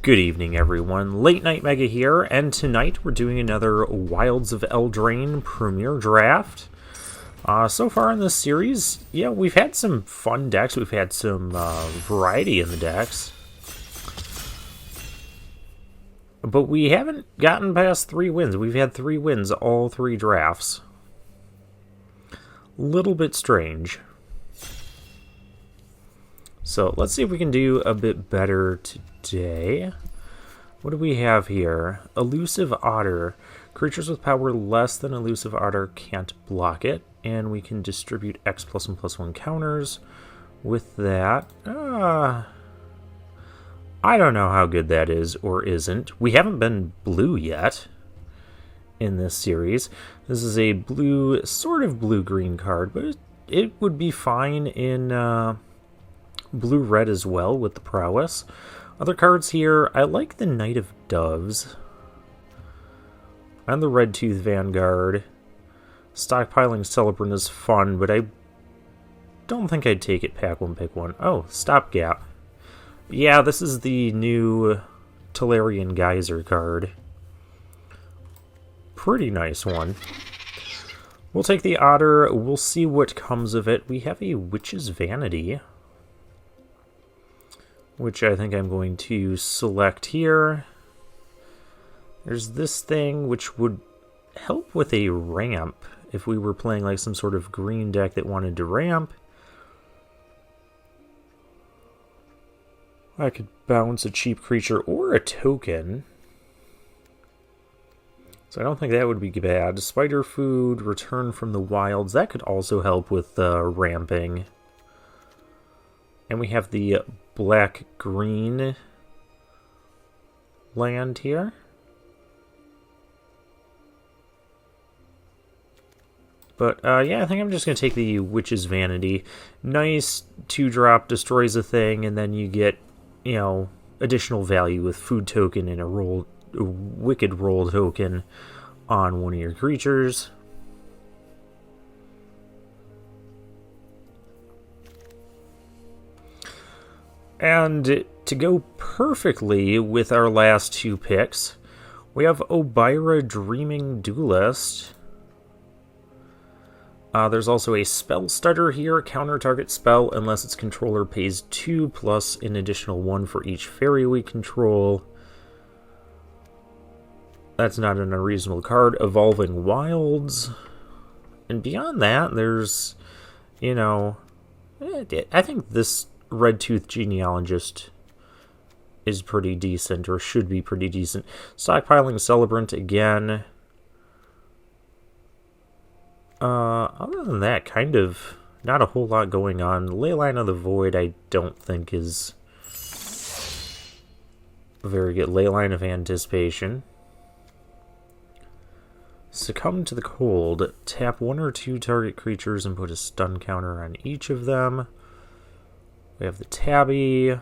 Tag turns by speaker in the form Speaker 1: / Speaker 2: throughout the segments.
Speaker 1: Good evening, everyone. Late Night Mega here, and tonight we're doing another Wilds of Eldraine Premier Draft. So far in this series, yeah, we've had some fun decks. We've had some variety in the decks. But we haven't gotten past 3 wins. We've had 3 wins all 3 drafts. Little bit strange. So let's see if we can do a bit better today. What do we have here? Elusive Otter. Creatures with power less than Elusive Otter can't block it. And we can distribute X plus and plus 1 counters with that. I don't know how good that is or isn't. We haven't been blue yet in this series. This is a blue, sort of blue-green card, but it would be fine in blue-red as well with the prowess. Other cards here, I like the Knight of Doves and the Red Tooth Vanguard. Stockpiling Celebrant is fun, but I don't think I'd take it pack one, pick one. Oh, Stopgap. Yeah, this is the new Tolarian Geyser card. Pretty nice one. We'll take the Otter. We'll see what comes of it. We have a Witch's Vanity, which I think I'm going to select here. There's this thing which would help with a ramp if we were playing like some sort of green deck that wanted to ramp. I could bounce a cheap creature or a token. So I don't think that would be bad. Spider Food, Return from the Wilds. That could also help with ramping. And we have the black-green land here. But, yeah, I think I'm just going to take the Witch's Vanity. Nice 2-drop, destroys a thing, and then you get, you know, additional value with food token and a wicked roll token on one of your creatures. And to go perfectly with our last 2 picks, we have Obira Dreaming Duelist. There's also a spell stutter here. Counter target spell unless its controller pays 2 plus an additional 1 for each fairy we control. That's not an unreasonable card. Evolving Wilds. And beyond that, there's, you know, I think this Red Tooth Genealogist is pretty decent, or should be pretty decent. Stockpiling Celebrant again. Other than that, kind of not a whole lot going on. Leyline of the Void I don't think is very good. Leyline of Anticipation. Succumb to the Cold. Tap 1 or 2 target creatures and put a stun counter on each of them. We have the Tabby.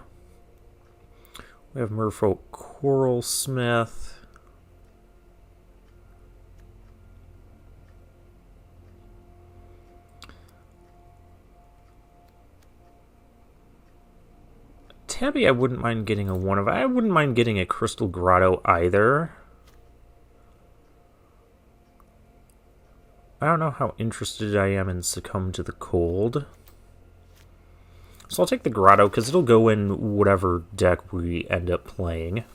Speaker 1: We have Merfolk Coralsmith. Tabby I wouldn't mind getting a one of. I wouldn't mind getting a Crystal Grotto either. I don't know how interested I am in Succumb to the Cold. So I'll take the Grotto, because it'll go in whatever deck we end up playing.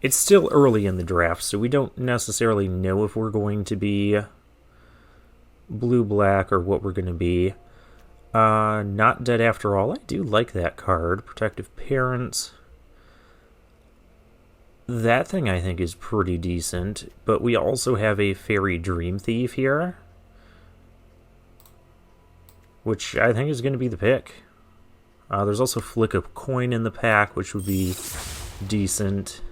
Speaker 1: It's still early in the draft, so we don't necessarily know if we're going to be blue-black or what we're going to be. Not Dead After All. I do like that card. Protective Parents. That thing I think is pretty decent, but we also have a Fairy Dream Thief here, which I think is going to be the pick. There's also Flick a Coin in the pack, which would be decent.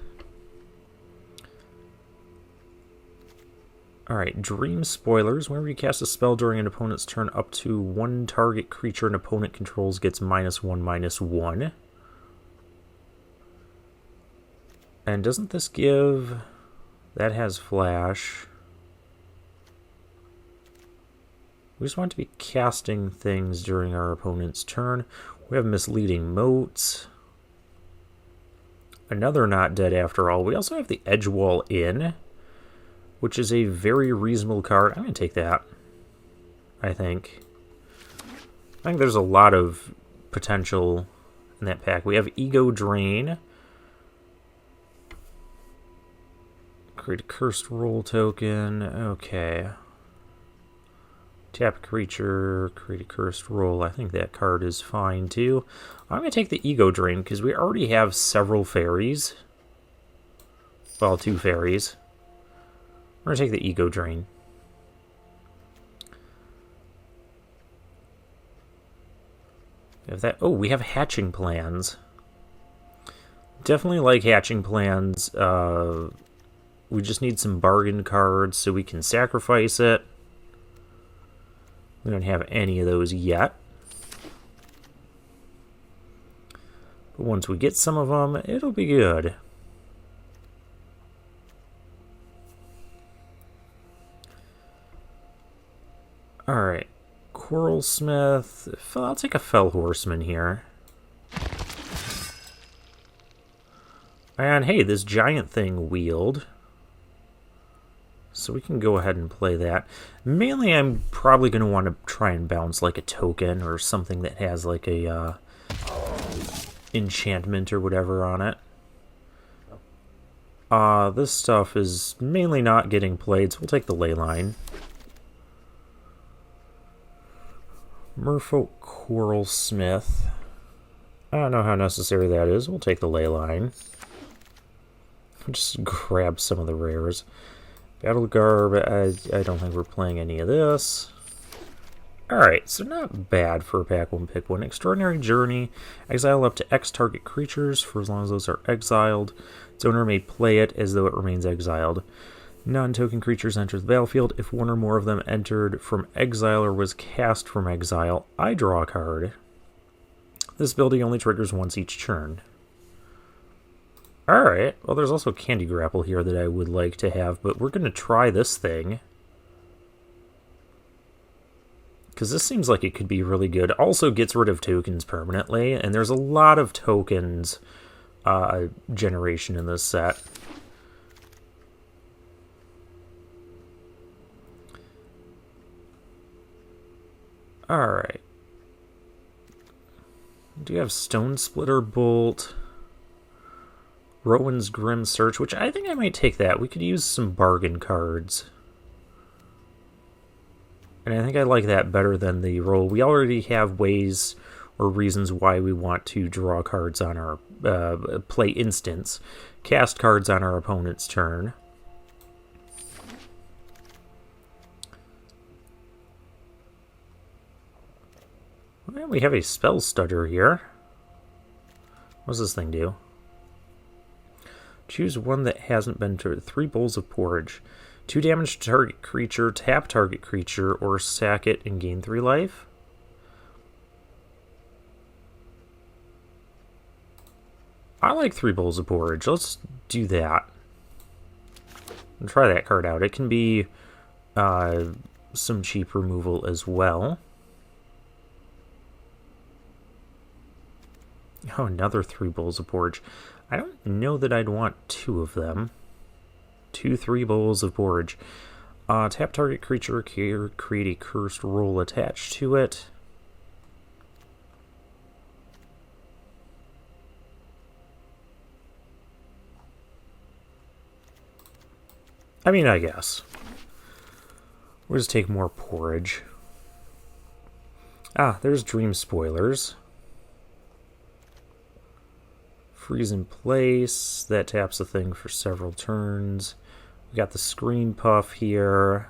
Speaker 1: Alright, Dream Spoilers. Whenever you cast a spell during an opponent's turn, up to 1 target creature an opponent controls gets -1/-1. And doesn't this give... That has Flash. We just want to be casting things during our opponent's turn. We have Misleading Motes. Another Not Dead After All. We also have the Edgewall Inn, which is a very reasonable card. I'm going to take that, I think. I think there's a lot of potential in that pack. We have Ego Drain. Create a Cursed Roll token. Okay. Tap a creature, create a Cursed Roll. I think that card is fine too. I'm going to take the Ego Drain because we already have several fairies. Well, 2 fairies. We're going to take the Ego Drain. We have that. Oh, we have Hatching Plans. Definitely like Hatching Plans. We just need some bargain cards so we can sacrifice it. We don't have any of those yet. But once we get some of them, it'll be good. Alright. Coral Smith. I'll take a Fell Horseman here. And hey, this giant thing wheeled. So we can go ahead and play that. Mainly, I'm probably going to want to try and bounce like a token or something that has like a enchantment or whatever on it. This stuff is mainly not getting played, so we'll take the Leyline. Merfolk Coral Smith. I don't know how necessary that is. We'll take the Leyline. Just grab some of the rares. Battle Garb, I don't think we're playing any of this. Alright, so not bad for a pack 1 pick 1. Extraordinary Journey. Exile up to X target creatures for as long as those are exiled. Its owner may play it as though it remains exiled. Non-token creatures enter the battlefield. If one or more of them entered from exile or was cast from exile, I draw a card. This ability only triggers once each turn. Alright, well there's also Candy Grapple here that I would like to have, but we're going to try this thing. Because this seems like it could be really good. Also gets rid of tokens permanently, and there's a lot of tokens generation in this set. Alright. Do you have Stone Splitter Bolt? Rowan's Grim Search, which I think I might take that. We could use some bargain cards. And I think I like that better than the roll. We already have ways or reasons why we want to draw cards on our play instance. Cast cards on our opponent's turn. Well, we have a Spell Stutter here. What does this thing do? Choose one that hasn't been to 3 bowls of porridge. 2 damage to target creature, tap target creature, or sack it and gain 3 life. I like 3 bowls of porridge. Let's do that. And try that card out. It can be some cheap removal as well. Oh, another 3 bowls of porridge. I don't know that I'd want 2 of them. 2 3 bowls of porridge. Tap target creature, create a cursed roll attached to it. I mean, I guess. We'll just take more porridge. Ah, there's Dream Spoilers. Freeze in place. That taps the thing for several turns. We got the Screen Puff here.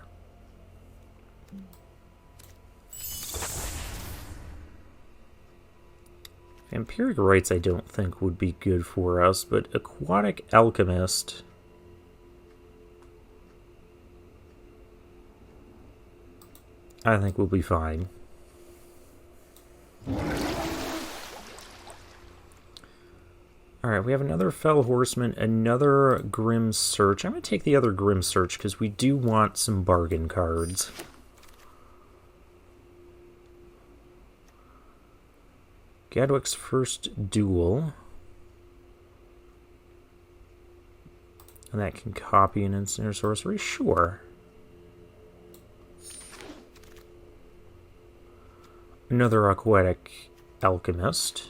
Speaker 1: Vampiric Rites I don't think would be good for us, but Aquatic Alchemist... I think we'll be fine. Alright, we have another Fell Horseman, another Grim Search. I'm going to take the other Grim Search because we do want some bargain cards. Gadwick's first duel. And that can copy an instant or sorcery? Sure. Another Aquatic Alchemist.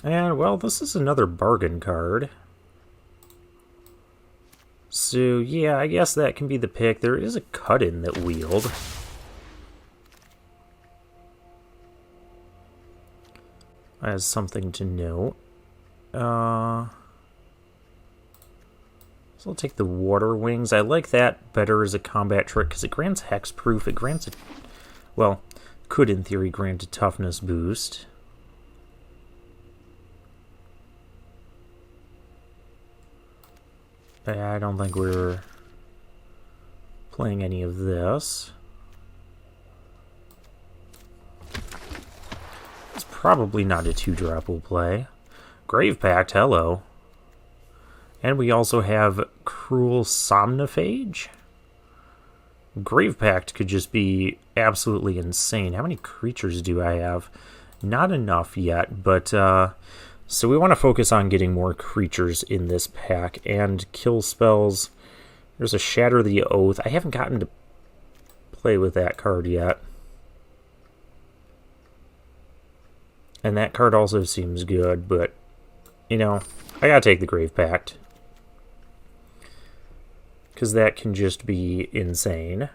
Speaker 1: And, well, this is another bargain card. So, yeah, I guess that can be the pick. There is a cut-in that wield. As something to note. So I'll take the Water Wings. I like that better as a combat trick because it grants hexproof. It grants a... well, could in theory grant a toughness boost. I don't think we're playing any of this. It's probably not a 2-drop we'll play. Grave Pact, hello. And we also have Cruel Somnophage. Grave Pact could just be absolutely insane. How many creatures do I have? Not enough yet, but so we want to focus on getting more creatures in this pack and kill spells. There's a Shatter the Oath. I haven't gotten to play with that card yet. And that card also seems good, but, you know, I gotta take the Grave Pact. Because that can just be insane.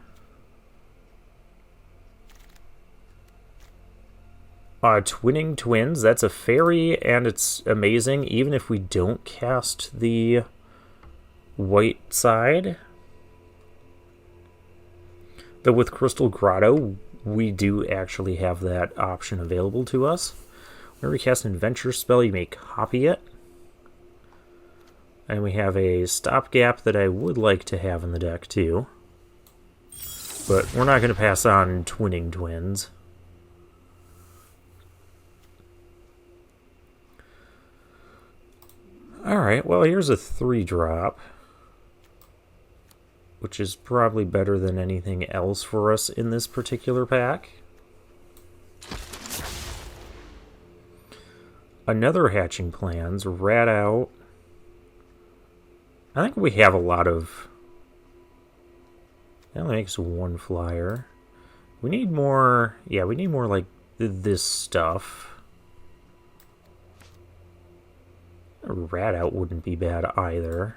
Speaker 1: Twinning Twins, that's a fairy, and it's amazing, even if we don't cast the white side. Though with Crystal Grotto, we do actually have that option available to us. Whenever you cast an adventure spell, you may copy it. And we have a stopgap that I would like to have in the deck, too. But we're not going to pass on Twinning Twins. Alright, well, here's a 3-drop. Which is probably better than anything else for us in this particular pack. Another Hatching Plans, Rat Out. I think we have a lot of... that only makes 1 flyer. We need more... yeah, we need more like this stuff. A Rat Out wouldn't be bad either.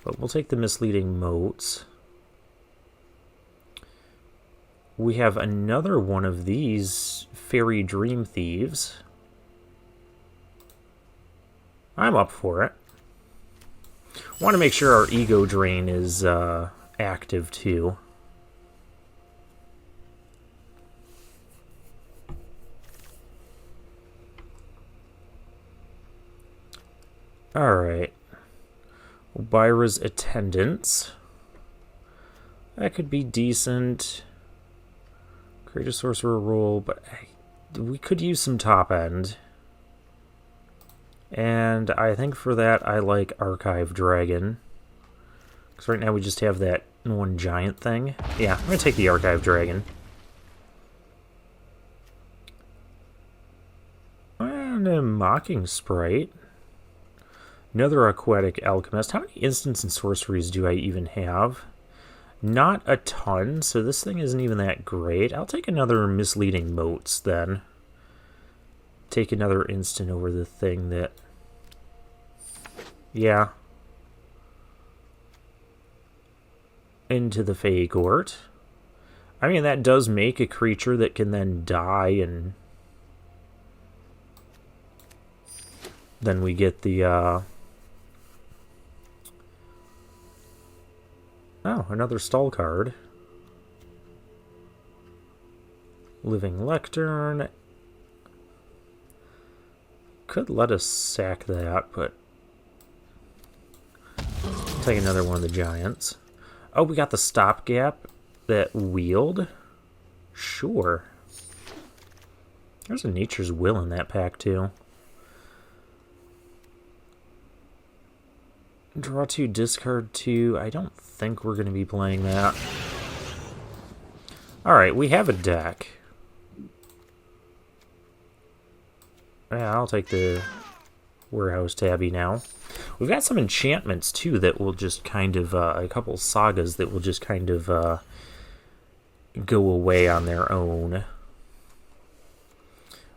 Speaker 1: But we'll take the Misleading Motes. We have another one of these Fairy Dream Thieves. I'm up for it. Want to make sure our Ego Drain is active too. Alright. Obyra's Attendants. That could be decent. Create a Sorcerer roll, but we could use some top end. And I think for that I like Archive Dragon. Because right now we just have that one giant thing. Yeah, I'm going to take the Archive Dragon. And a Mocking Sprite. Another Aquatic Alchemist. How many instants and sorceries do I even have? Not a ton, so this thing isn't even that great. I'll take another Misleading Motes then. Take another instant over the thing that... yeah. Into the Fey Court. I mean, that does make a creature that can then die, and then we get the, oh, another stall card. Living Lectern. Could let us sack that, but take another one of the giants. Oh, we got the stopgap that wield. Sure. There's a Nature's Will in that pack, too. Draw 2, discard 2. I don't think we're going to be playing that. Alright, we have a deck. Yeah, I'll take the Warehouse Tabby now. We've got some enchantments, too, that will just kind of... a couple sagas that will just kind of go away on their own.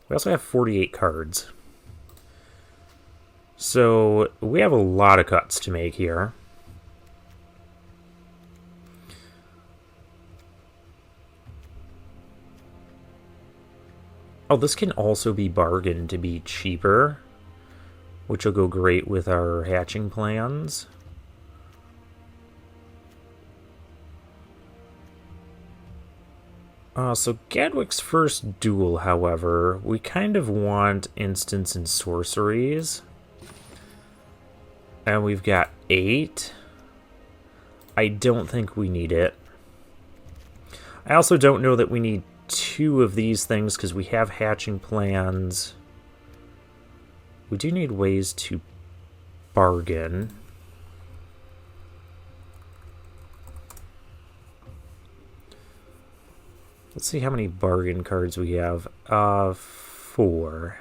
Speaker 1: We also have 48 cards. So, we have a lot of cuts to make here. Oh, this can also be bargained to be cheaper, which will go great with our hatching plans. So Gadwick's first duel, however, we kind of want instants and sorceries. And we've got 8. I don't think we need it. I also don't know that we need 2 of these things because we have hatching plans. We do need ways to bargain. Let's see how many bargain cards we have. 4.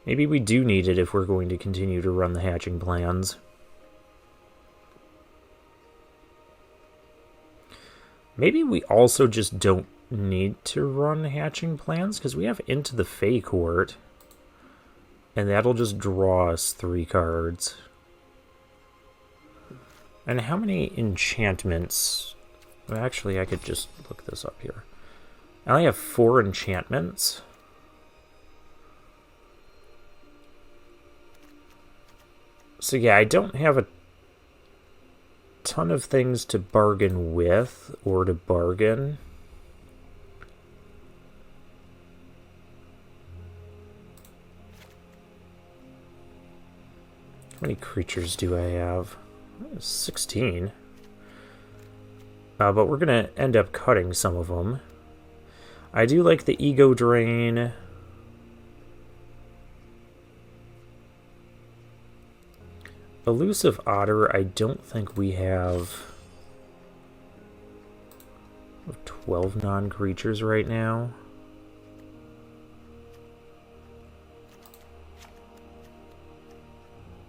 Speaker 1: Maybe we do need it if we're going to continue to run the hatching plans. Maybe we also just don't need to run hatching plans because we have Into the Fey Court. And that'll just draw us 3 cards. And how many enchantments... Well, actually, I could just look this up here. I only have 4 enchantments. So yeah, I don't have a ton of things to bargain with or to bargain. How many creatures do I have? 16. But we're going to end up cutting some of them. I do like the Ego Drain. Elusive Otter, I don't think we have 12 non-creatures right now.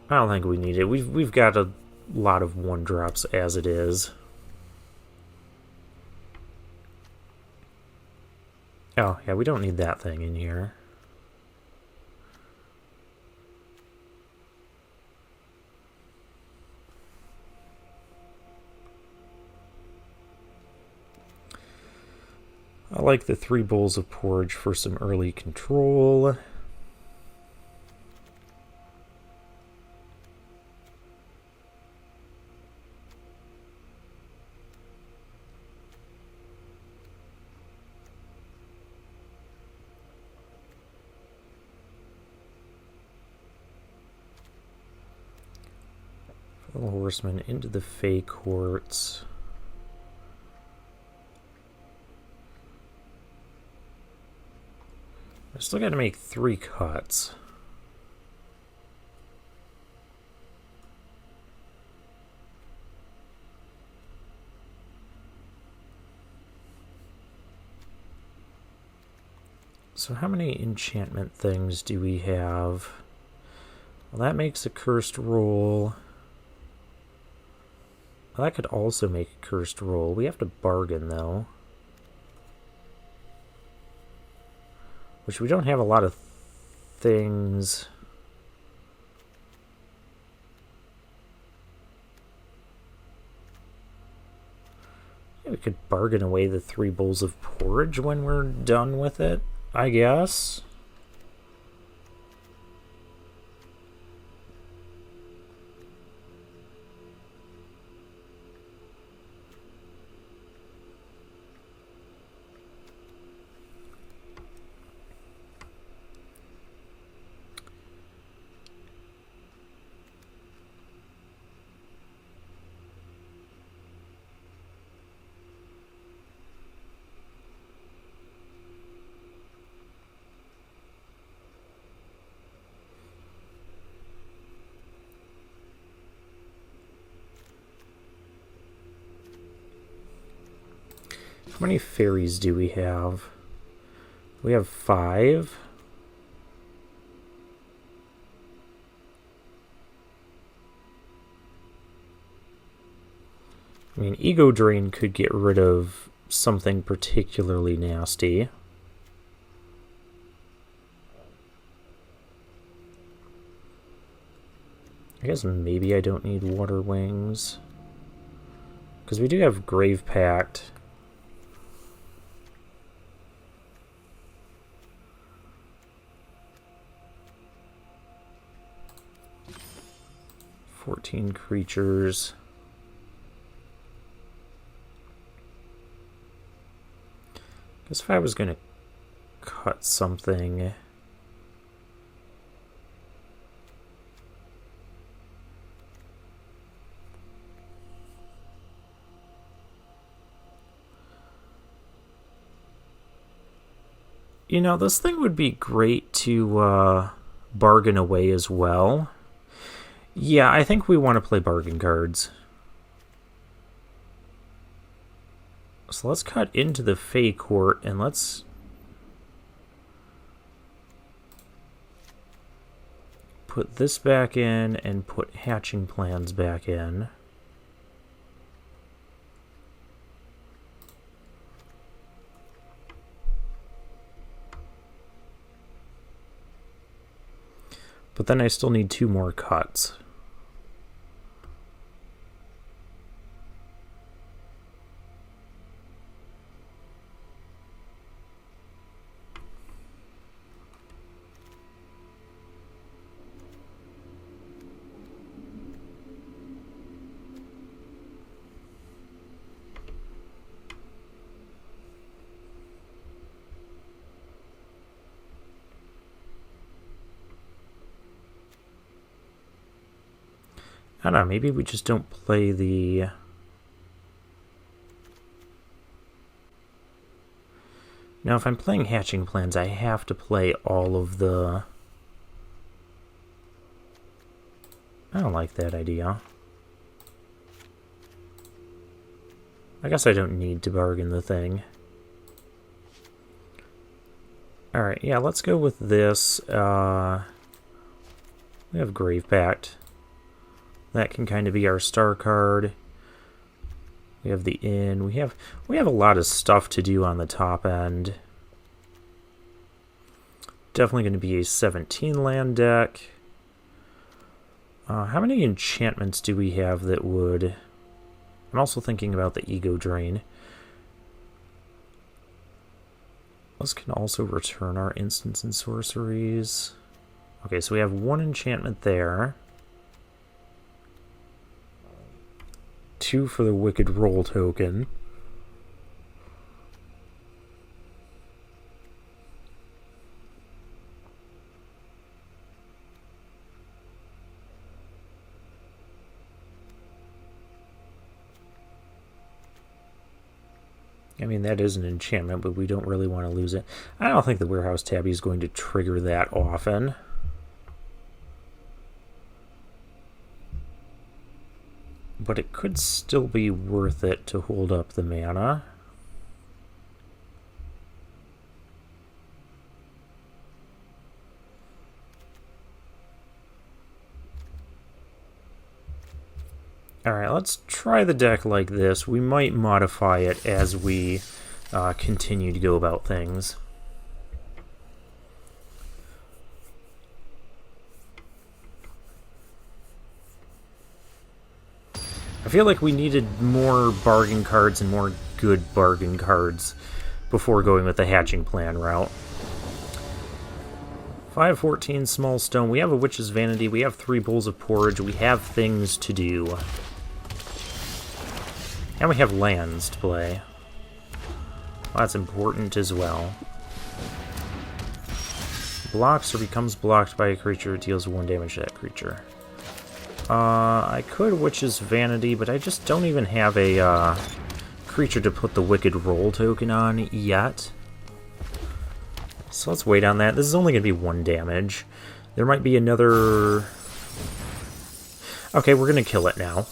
Speaker 1: I don't think we need it. We've got a lot of 1-drops as it is. Oh, yeah, we don't need that thing in here. I like the 3 bowls of porridge for some early control. Little Horseman into the Fey Courts. I still got to make 3 cuts. So how many enchantment things do we have? Well, that makes a cursed roll. Well, that could also make a cursed roll. We have to bargain, though. Which we don't have a lot of things. Yeah, we could bargain away the 3 bowls of porridge when we're done with it, I guess. How many fairies do we have? We have 5. I mean, Ego Drain could get rid of something particularly nasty. I guess maybe I don't need Water Wings. Because we do have Grave Pact. "14 creatures. Guess if I was going to cut something... You know, this thing would be great to bargain away as well. Yeah, I think we want to play bargain cards. So let's cut into the Fey Court and let's put this back in and put Hatching Plans back in. But then I still need 2 more cuts. I don't know, maybe we just don't play the... Now, if I'm playing Hatching Plans, I have to play all of the... I don't like that idea. I guess I don't need to bargain the thing. Alright, yeah, let's go with this. We have Grave Pact. That can kind of be our star card. We have the inn. We have a lot of stuff to do on the top end. Definitely going to be a 17 land deck. How many enchantments do we have that would... I'm also thinking about the Ego Drain. This can also return our instants and sorceries. Okay, so we have 1 enchantment there. 2 for the Wicked Roll token. I mean, that is an enchantment, but we don't really want to lose it. I don't think the Warehouse Tabby is going to trigger that often. But it could still be worth it to hold up the mana. Alright, let's try the deck like this. We might modify it as we continue to go about things. I feel like we needed more bargain cards and more good bargain cards before going with the Hatching Plan route. 5/14 Small Stone. We have a Witch's Vanity. We have 3 Bowls of Porridge. We have things to do. And we have lands to play. Well, that's important as well. Blocks or becomes blocked by a creature. It deals 1 damage to that creature. I could Witch's Vanity, but I just don't even have a creature to put the Wicked Roll token on yet. So let's wait on that. This is only going to be 1 damage. There might be another... Okay, we're going to kill it now.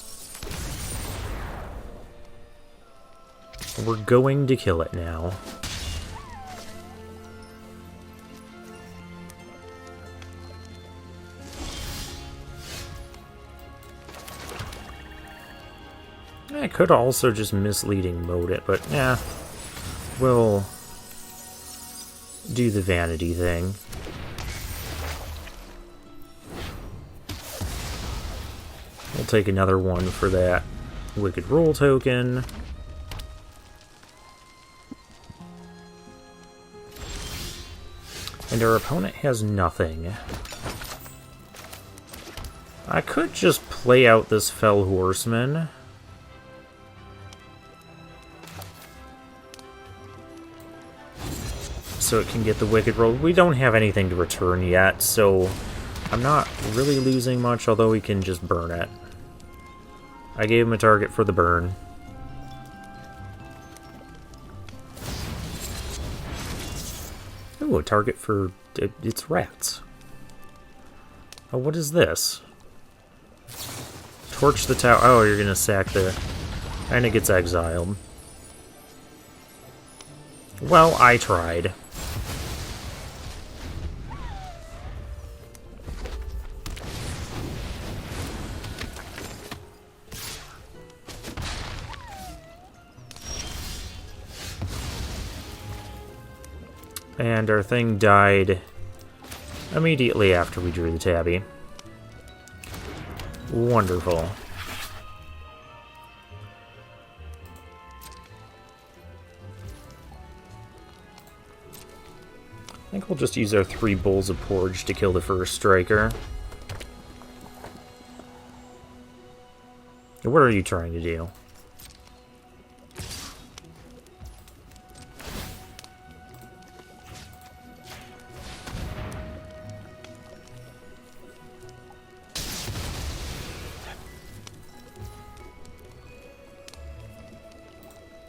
Speaker 1: We're we're going to kill it now. I could also just misleading mode it, but yeah, we'll do the vanity thing. We'll take another one for that Wicked Roll token. And our opponent has nothing. I could just play out this Fell Horseman. So it can get the Wicked Roll. We don't have anything to return yet, so I'm not really losing much, although we can just burn it. I gave him a target for the burn. Ooh, a target for... it's rats. Oh, what is this? Torch the tower. Oh, you're gonna sack the... and it gets exiled. Well, I tried. And our thing died immediately after we drew the tabby. Wonderful. I think we'll just use our 3 bowls of porridge to kill the first striker. What are you trying to do?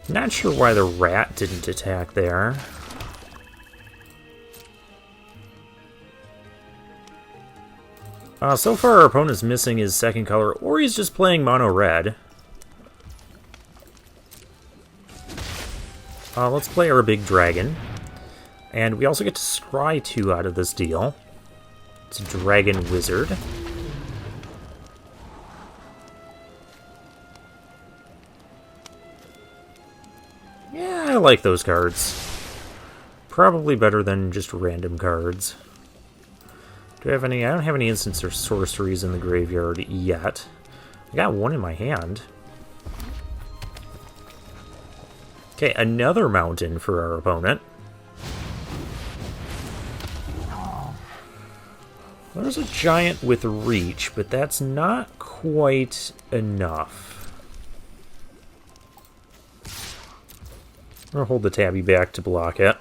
Speaker 1: Not sure why the rat didn't attack there. So far our opponent's missing his second color, or he's just playing mono red. Let's play our big dragon. And we also get to scry 2 out of this deal. It's a dragon wizard. Yeah, I like those cards. Probably better than just random cards. Do I have any? I don't have any instants or sorceries in the graveyard yet. I got one in my hand. Okay, another mountain for our opponent. There's a giant with reach, but that's not quite enough. I'm gonna hold the tabby back to block it.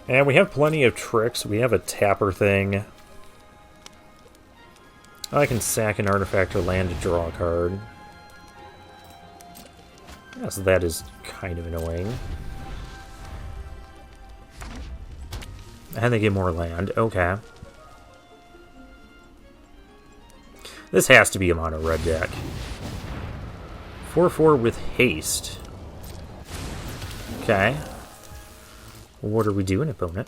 Speaker 1: And we have plenty of tricks. We have a tapper thing. I can sack an artifact or land to draw a card. Yes, that is kind of annoying. And they get more land. Okay. This has to be a mono red deck. 4/4 with haste. Okay. What are we doing, opponent?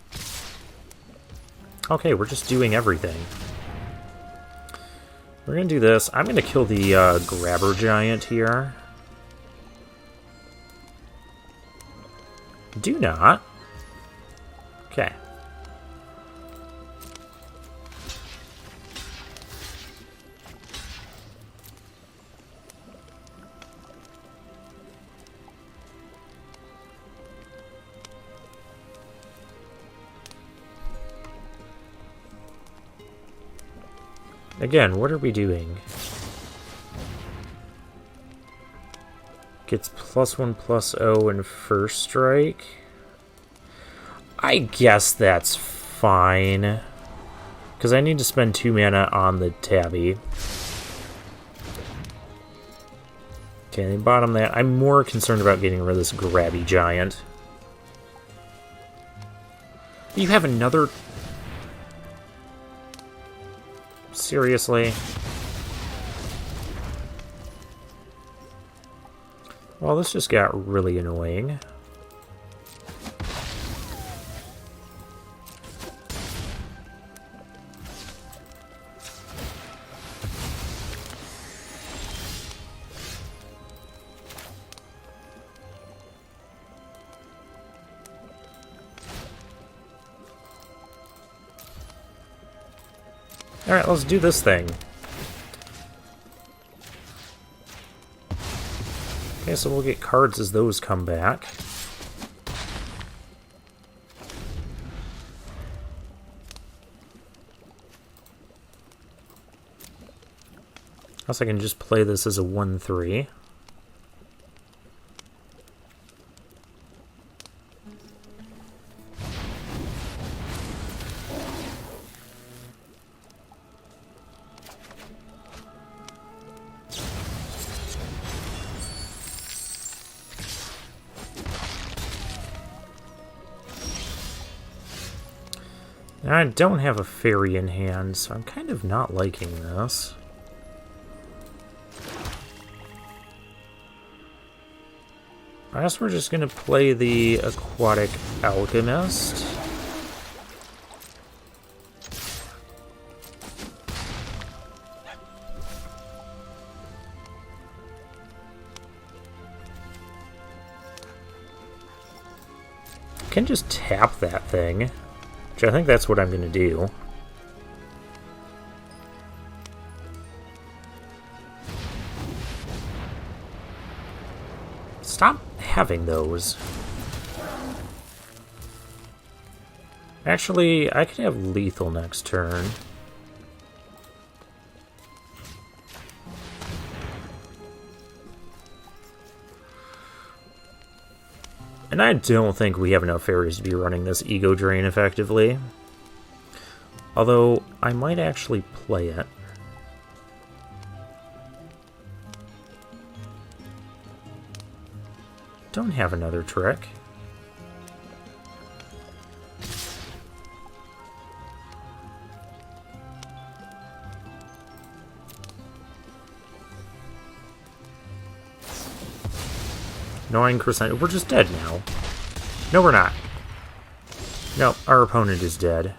Speaker 1: Okay, we're just doing everything. We're gonna do this. I'm gonna kill the grabber giant here. Do not. Okay. Again, what are we doing? Gets +1/+0 in first strike. I guess that's fine. Because I need to spend 2 mana on the tabby. Okay, they bottom that. I'm more concerned about getting rid of this grabby giant. You have another... Seriously? Well, this just got really annoying. Alright, let's do this thing. Okay, so we'll get cards as those come back. Unless I can just play this as a 1/3. Now, I don't have a fairy in hand, so I'm kind of not liking this. I guess we're just going to play the Aquatic Alchemist. I can just tap that thing. Which I think that's what I'm going to do. Stop having those. Actually, I could have lethal next turn. And I don't think we have enough fairies to be running this ego drain effectively. Although, I might actually play it. Don't have another trick. Annoying percent. We're just dead now. No, we're not. No, our opponent is dead.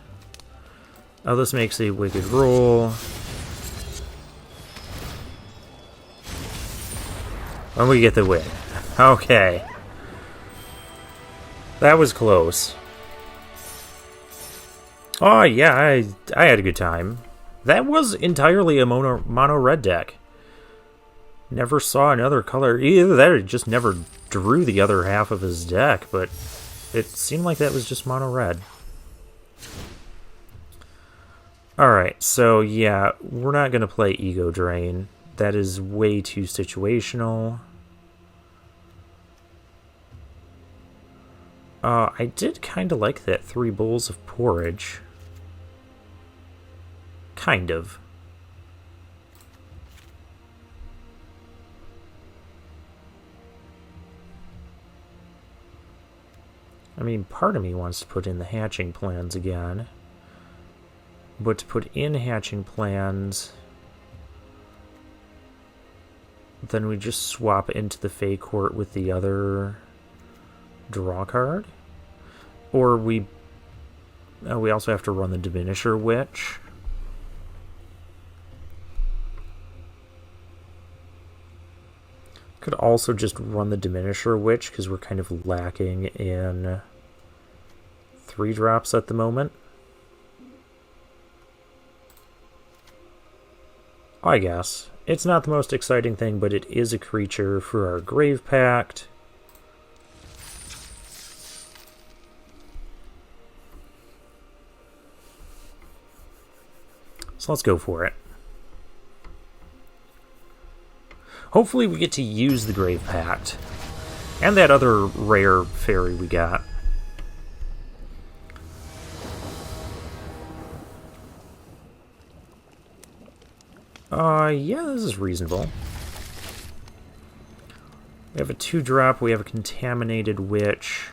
Speaker 1: Oh, this makes a wicked roll. And we get the win. Okay. That was close. Oh, yeah, I had a good time. That was entirely a mono red deck. Never saw another color. Either that or just never drew the other half of his deck, but it seemed like that was just mono red. Alright, so yeah, we're not going to play Ego Drain. That is way too situational. I did kind of like that 3 bowls of porridge. Kind of. I mean, part of me wants to put in the hatching plans again. But to put in hatching plans, then we just swap into the Fey Court with the other draw card. Or we also have to run the Diminisher Witch. Could also just run the Diminisher Witch because we're kind of lacking in 3-drops at the moment. I guess. It's not the most exciting thing, but it is a creature for our Grave Pact. So let's go for it. Hopefully we get to use the Grave Pact. And that other rare fairy we got. Yeah, this is reasonable. We have a 2-drop, we have a Contaminated Witch.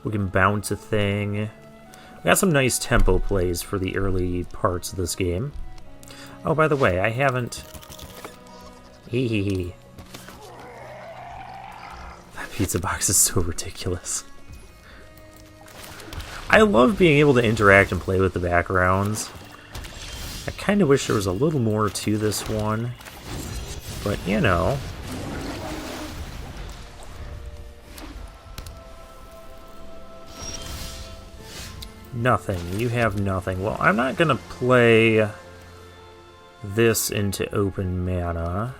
Speaker 1: We can bounce a thing. We got some nice tempo plays for the early parts of this game. Oh, by the way, I haven't... pizza box is so ridiculous. I love being able to interact and play with the backgrounds. I kind of wish there was a little more to this one, but you know. Nothing. You have nothing. Well, I'm not going to play this into open mana.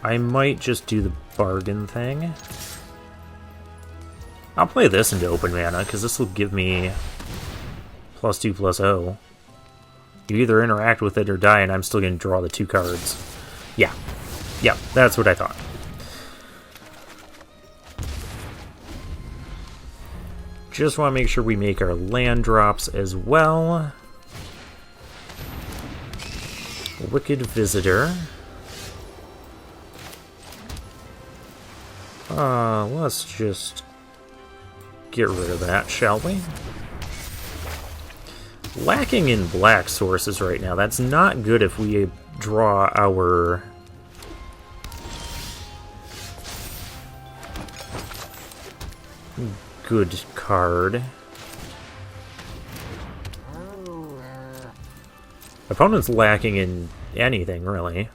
Speaker 1: I might just do the bargain thing. I'll play this into open mana, because this will give me +2/+0. You either interact with it or die, and I'm still going to draw the 2 cards. Yeah. Yeah, that's what I thought. Just want to make sure we make our land drops as well. Wicked Visitor. Let's just get rid of that, shall we? Lacking in black sources right now. That's not good if we draw our... good card. Opponent's lacking in anything, really.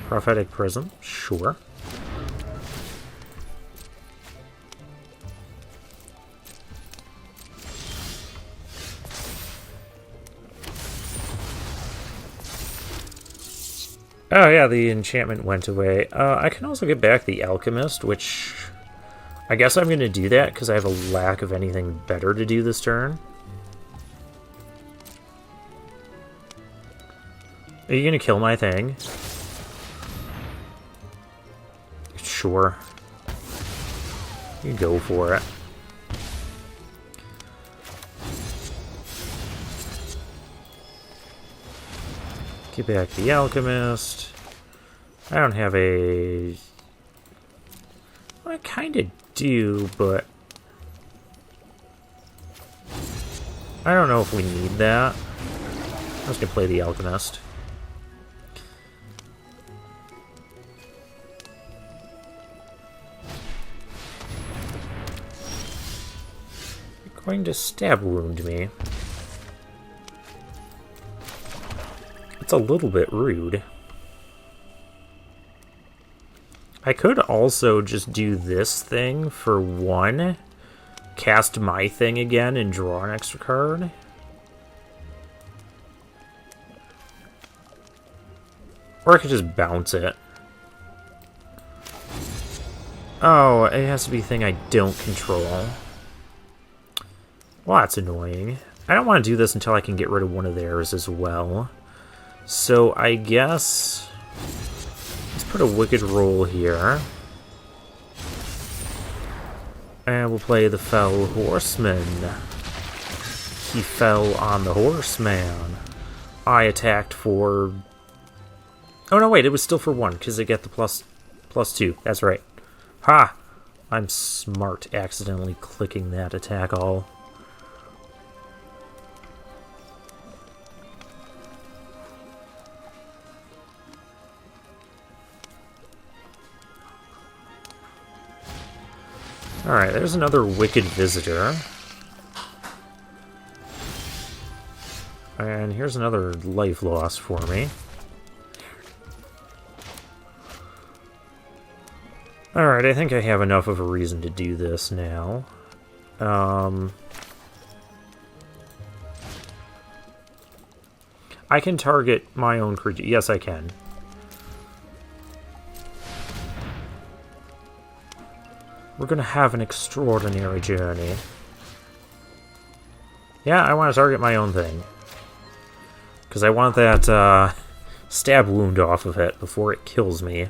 Speaker 1: Prophetic Prism, sure. Oh yeah, the enchantment went away. I can also get back the Alchemist, which... I guess I'm going to do that because I have a lack of anything better to do this turn. Are you going to kill my thing? Sure. You go for it. Get back the Alchemist. I don't have a... Well, I kind of do, but... I don't know if we need that. I'm just going to play the Alchemist. You're going to stab wound me. It's a little bit rude. I could also just do this thing for 1, cast my thing again, and draw an extra card. Or I could just bounce it. Oh, it has to be a thing I don't control. Well, that's annoying. I don't want to do this until I can get rid of one of theirs as well. So I guess... let's put a Wicked Roll here. And we'll play the Fell Horseman. He fell on the horseman. I attacked for... oh no, wait, it was still for 1, because I get the +2. That's right. Ha! I'm smart, accidentally clicking that attack all. Alright, there's another Wicked Visitor. And here's another life loss for me. Alright, I think I have enough of a reason to do this now. I can target my own creature. Yes, I can. We're gonna have an extraordinary journey. Yeah, I want to target my own thing. Because I want that stab wound off of it before it kills me.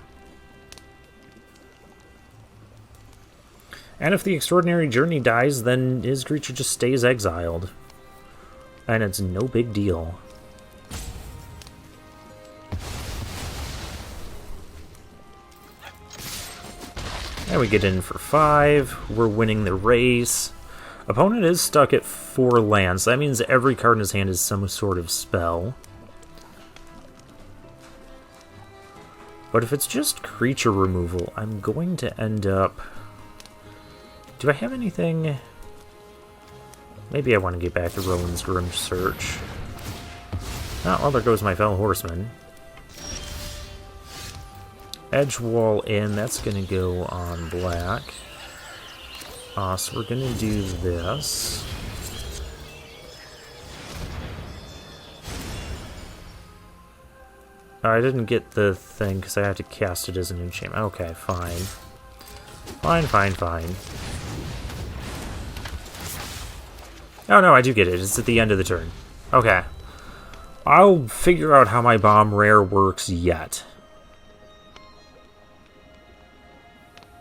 Speaker 1: And if the extraordinary journey dies, then his creature just stays exiled. And it's no big deal. And we get in for 5. We're winning the race. Opponent is stuck at 4 lands. So that means every card in his hand is some sort of spell. But if it's just creature removal, I'm going to end up... Do I have anything? Maybe I want to get back to Rowan's Grim Search. Oh, well, there goes my fellow horseman. Edge wall in, that's going to go on black. So we're going to do this. I didn't get the thing because I have to cast it as an enchantment. Okay, fine. Fine. Oh no, I do get it. It's at the end of the turn. Okay. I'll figure out how my bomb rare works yet.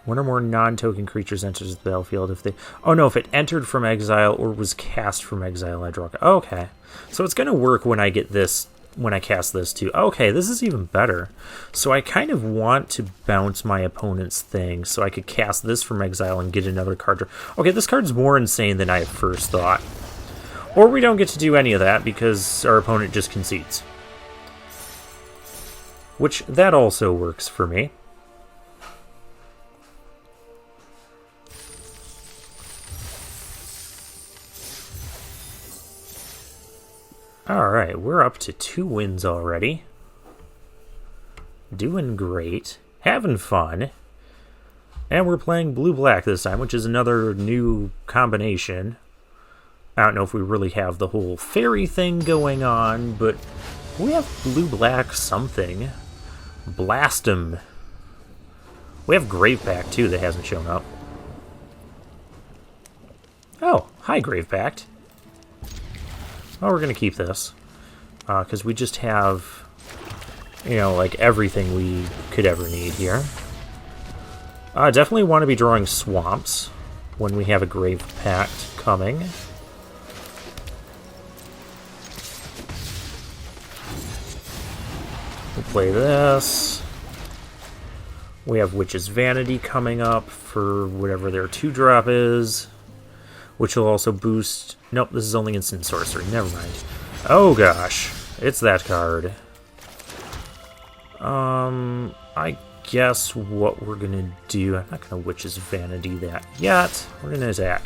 Speaker 1: One or more non-token creatures enters the battlefield if they... Oh no, if it entered from exile or was cast from exile, I draw... Okay. So it's going to work when I get this... When I cast this too. Okay, this is even better. So I kind of want to bounce my opponent's thing so I could cast this from exile and get another card. Okay, this card's more insane than I at first thought. Or we don't get to do any of that because our opponent just concedes. Which, that also works for me. Alright, we're up to 2 wins already. Doing great. Having fun. And we're playing blue-black this time, which is another new combination. I don't know if we really have the whole fairy thing going on, but we have blue-black something. Blast 'em. We have Gravepact, too, that hasn't shown up. Oh, hi, Gravepact. Oh, we're going to keep this. Because we just have, you know, like everything we could ever need here. Definitely want to be drawing swamps when we have a Gravepact coming. We'll play this. We have Witch's Vanity coming up for whatever their 2-drop is. Which will also boost... Nope, this is only instant sorcery. Never mind. Oh gosh. It's that card. I guess what we're gonna do... I'm not gonna Witch's Vanity that yet. We're gonna attack.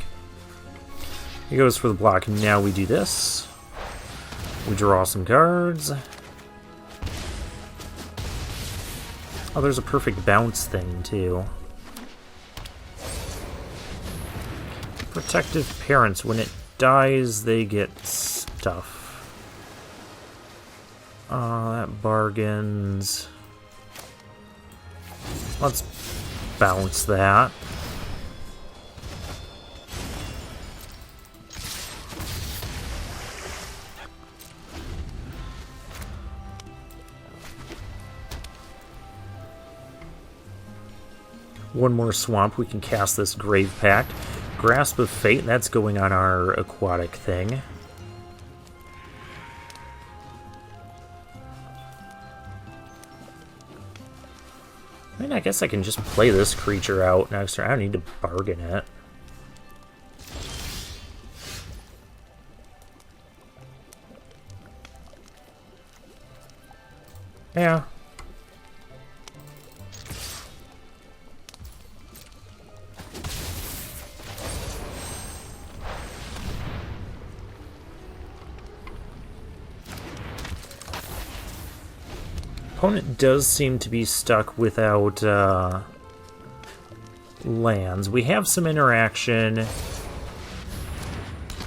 Speaker 1: He goes for the block. Now we do this. We draw some cards. Oh, there's a perfect bounce thing, too. Protective Parents. When it dies, they get stuff. That bargains. Let's bounce that. One more swamp, we can cast this Gravepact. Grasp of Fate, that's going on our aquatic thing. I mean, I guess I can just play this creature out next turn. I don't need to bargain it. Yeah. Opponent does seem to be stuck without lands. We have some interaction.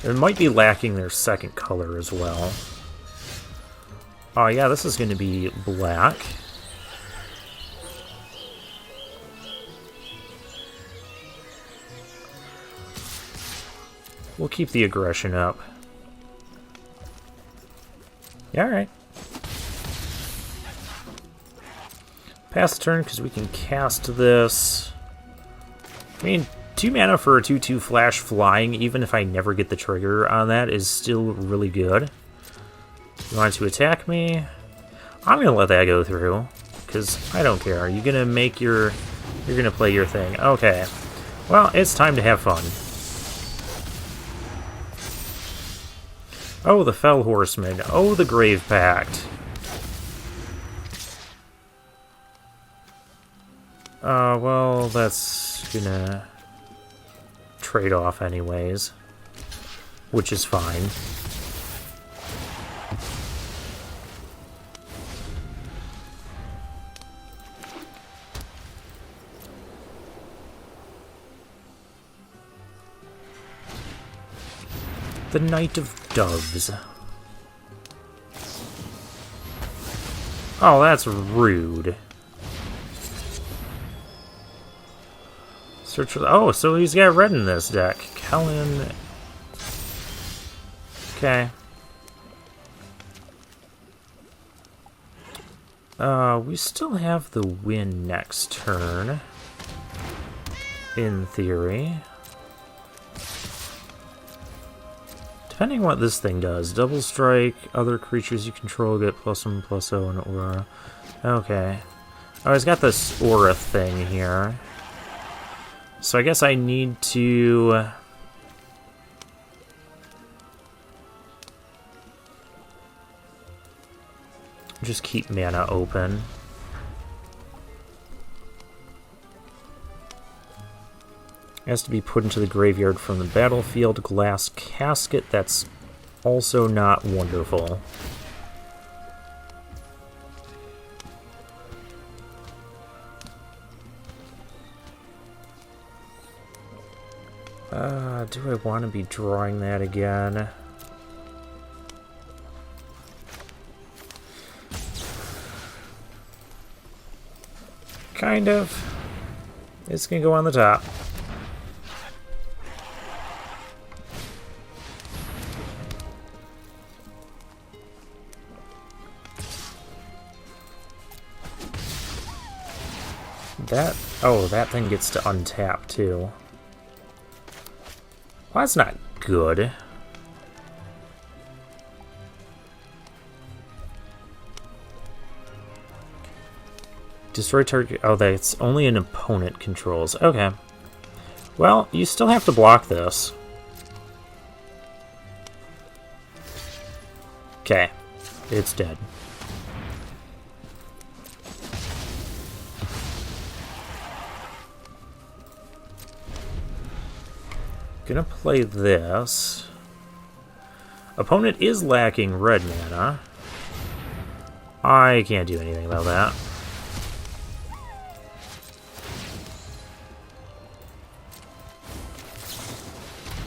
Speaker 1: It might be lacking their second color as well. Oh yeah, this is going to be black. We'll keep the aggression up. Yeah, alright. Pass the turn because we can cast this. I mean, 2 mana for a 2/2 flash flying, even if I never get the trigger on that, is still really good. You want to attack me? I'm going to let that go through, because I don't care. You're going to make your... You're going to play your thing. Okay. Well, it's time to have fun. Oh, the Fell Horseman. Oh, the Gravepact. Well, that's gonna trade off anyways, which is fine. The Knight of Doves. Oh, that's rude. Search for... Oh, so he's got red in this deck. Kellen... Okay. We still have the win next turn. In theory. Depending on what this thing does. Double strike, other creatures you control get +1/+0 and aura. Okay. Oh, he's got this aura thing here. So I guess I need to... just keep mana open. It has to be put into the graveyard from the battlefield. Glass casket, that's also not wonderful. Do I want to be drawing that again? Kind of. It's gonna go on the top. That... oh, that thing gets to untap, too. Well, that's not good. Destroy target... oh, that's only an opponent controls. Okay. Well, you still have to block this. Okay. It's dead. Gonna play this. Opponent is lacking red mana. I can't do anything about that.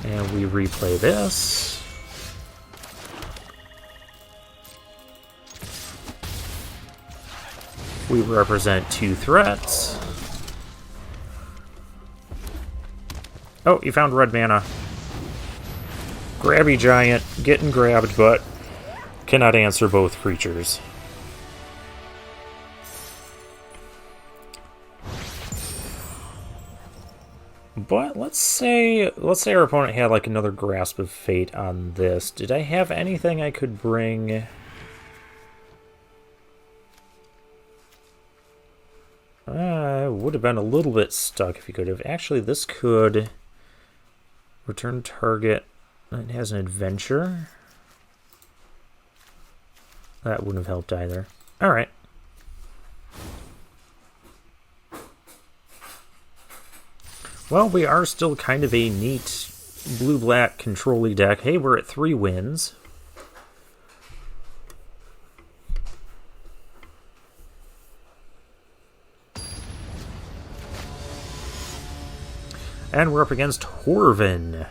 Speaker 1: And we replay this. We represent 2 threats. Oh, you found red mana. Grabby giant, getting grabbed, but cannot answer both creatures. But let's say our opponent had like another Grasp of Fate on this. Did I have anything I could bring? Would have been a little bit stuck if you could have. Actually, this could return target. It has an adventure. That wouldn't have helped either. All right. Well, we are still kind of a neat blue-black control-y deck. Hey, we're at 3 wins. And we're up against Horvin.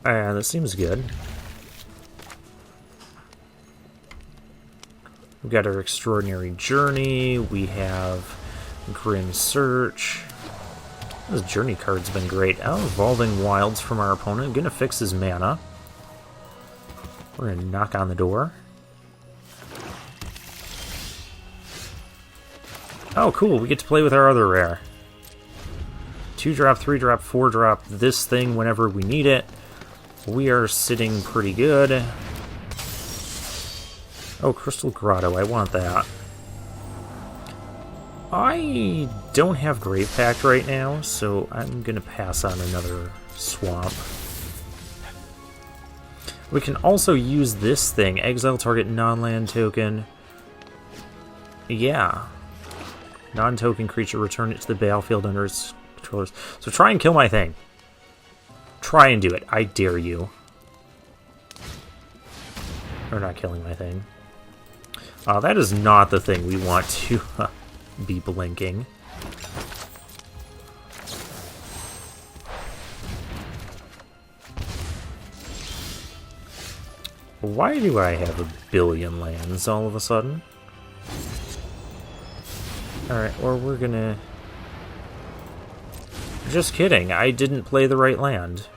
Speaker 1: That seems good. We've got our Extraordinary Journey. We have Grim Search. This Journey card's been great. Oh, Evolving Wilds from our opponent. Gonna fix his mana. We're gonna knock on the door. Oh, cool. We get to play with our other rare. 2-drop, 3-drop, 4-drop. This thing whenever we need it. We are sitting pretty good. Oh, Crystal Grotto. I want that. I don't have Grave Pact right now, so I'm going to pass on another swamp. We can also use this thing. Exile target non-land token. Yeah. Non-token creature, return it to the battlefield under its controllers. So try and kill my thing. Try and do it. I dare you. Or not killing my thing. That is not the thing we want to be blinking. Why do I have a billion lands all of a sudden? Alright, or we're gonna... Just kidding, I didn't play the right land.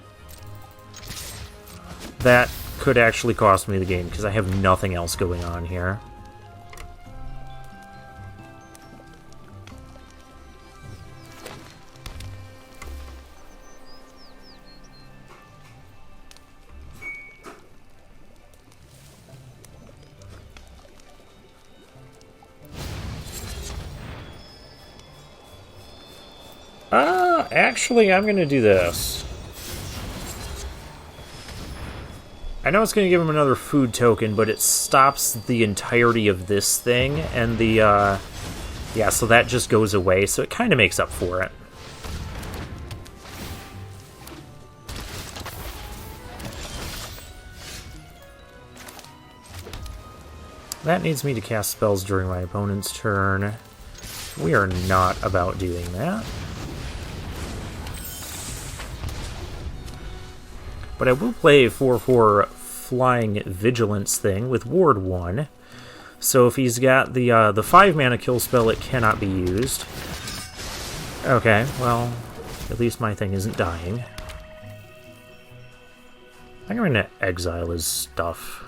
Speaker 1: That could actually cost me the game, because I have nothing else going on here. Actually, I'm gonna do this. I know it's gonna give him another food token, but it stops the entirety of this thing, and the, yeah, so that just goes away, so it kind of makes up for it. That needs me to cast spells during my opponent's turn. We are not about doing that. But I will play a 4/4 Flying Vigilance thing with Ward 1. So if he's got the 5-mana kill spell, it cannot be used. Okay, well, at least my thing isn't dying. I think I'm going to exile his stuff.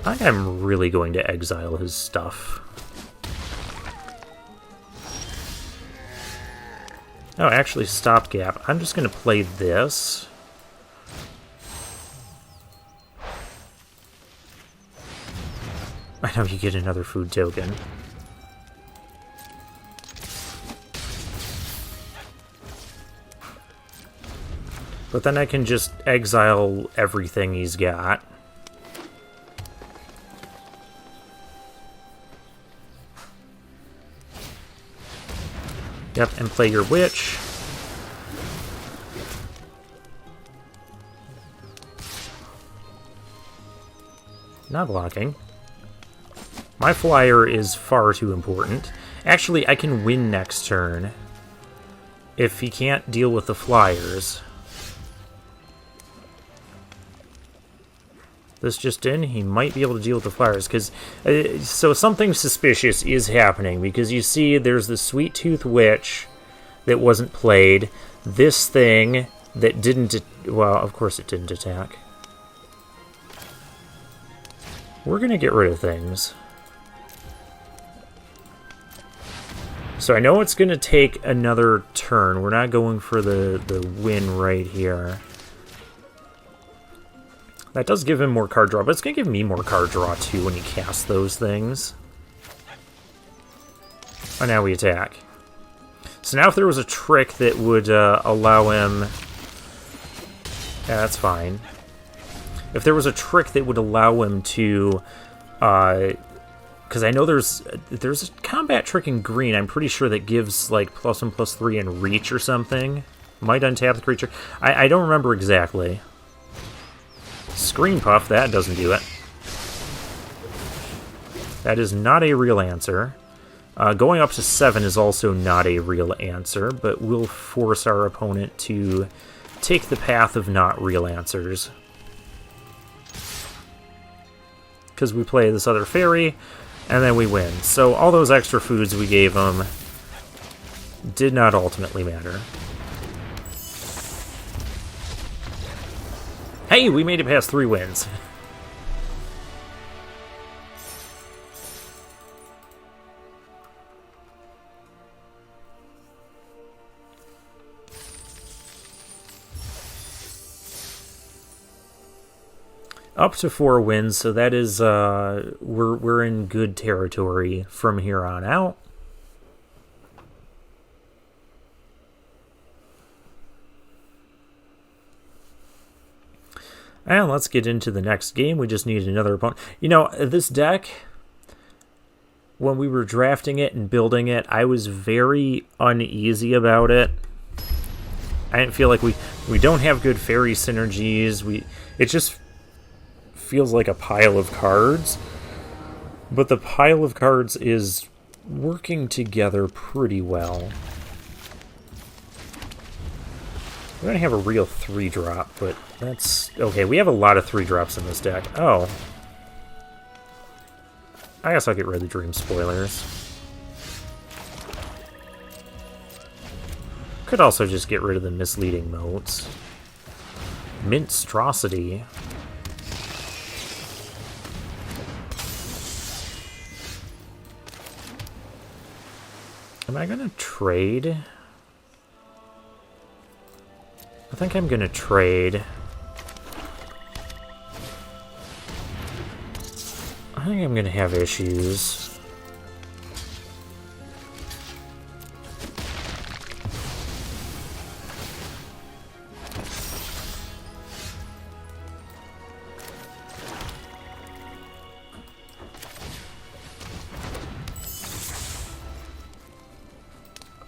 Speaker 1: I think I'm really going to exile his stuff. Oh, actually, stopgap. I'm just going to play this. I know you get another food token. But then I can just exile everything he's got. Yep, and play your witch. Not blocking. My flyer is far too important. Actually, I can win next turn if he can't deal with the flyers. This just in, he might be able to deal with the flyers, because so something suspicious is happening, because you see there's the Sweet Tooth Witch that wasn't played, this thing that didn't, well, of course it didn't attack. We're gonna get rid of things. So I know it's gonna take another turn. We're not going for the win right here. That does give him more card draw, but it's going to give me more card draw, too, when he casts those things. Oh, now we attack. So now if there was a trick that would allow him... Yeah, that's fine. If there was a trick that would allow him to... Because I know there's a combat trick in green, I'm pretty sure, that gives, like, +1/+3 in reach or something. Might untap the creature. I don't remember exactly. Screen Puff, that doesn't do it. That is not a real answer. Going up to 7 is also not a real answer, but will force our opponent to take the path of not real answers. Because we play this other fairy, and then we win. So all those extra foods we gave him did not ultimately matter. Hey, we made it past 3 wins. Up to 4 wins, so that is we're in good territory from here on out. And let's get into the next game. We just need another opponent. You know, this deck, when we were drafting it and building it, I was very uneasy about it. I didn't feel like we don't have good fairy synergies. It just feels like a pile of cards. But the pile of cards is working together pretty well. We don't have a real 3-drop, but that's... Okay, we have a lot of 3-drops in this deck. Oh. I guess I'll get rid of the Dream Spoilers. Could also just get rid of the Misleading Motes. Minstrosity. Am I gonna trade? I think I'm gonna trade. I think I'm gonna have issues.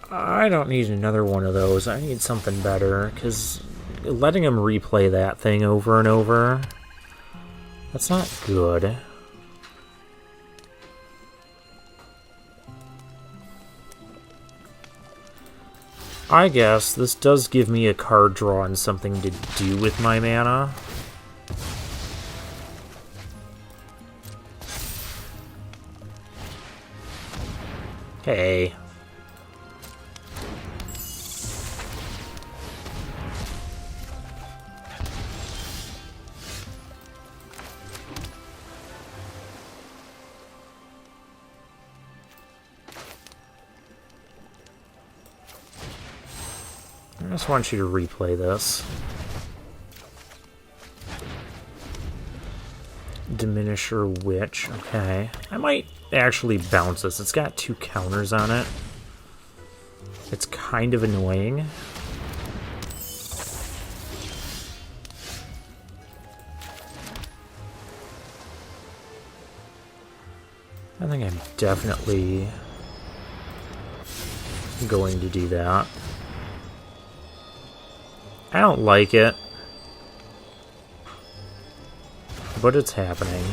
Speaker 1: I don't need another one of those. I need something better, because letting him replay that thing over and over, that's not good. I guess this does give me a card draw and something to do with my mana. Hey. I just want you to replay this. Diminisher Witch, okay. I might actually bounce this. It's got 2 counters on it. It's kind of annoying. I think I'm definitely going to do that. I don't like it, but it's happening.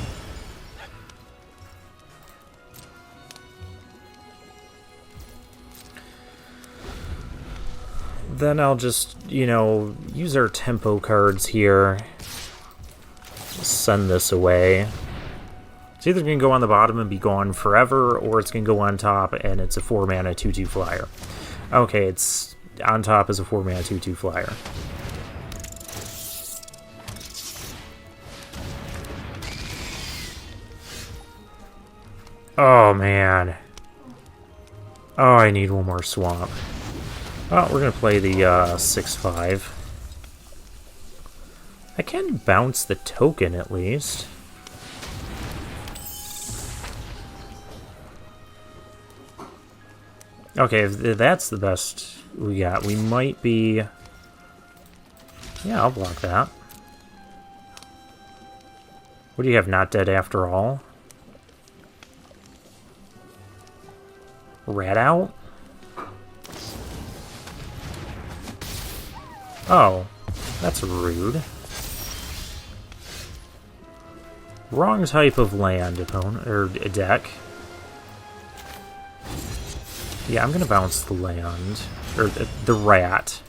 Speaker 1: Then I'll just, you know, use our tempo cards here. Send this away. It's either going to go on the bottom and be gone forever, or it's going to go on top and it's a 4-mana 2/2 flyer. Okay, it's on top as a 4-mana 2/2 flyer. Oh, man. Oh, I need one more swamp. Oh, we're going to play the 6/5. I can bounce the token, at least. Okay, if that's the best we got, we might be... Yeah, I'll block that. What do you have, Not Dead After All? Rat out? Oh, that's rude. Wrong type of land, opponent, or a deck. Yeah, I'm gonna bounce the land, or the rat.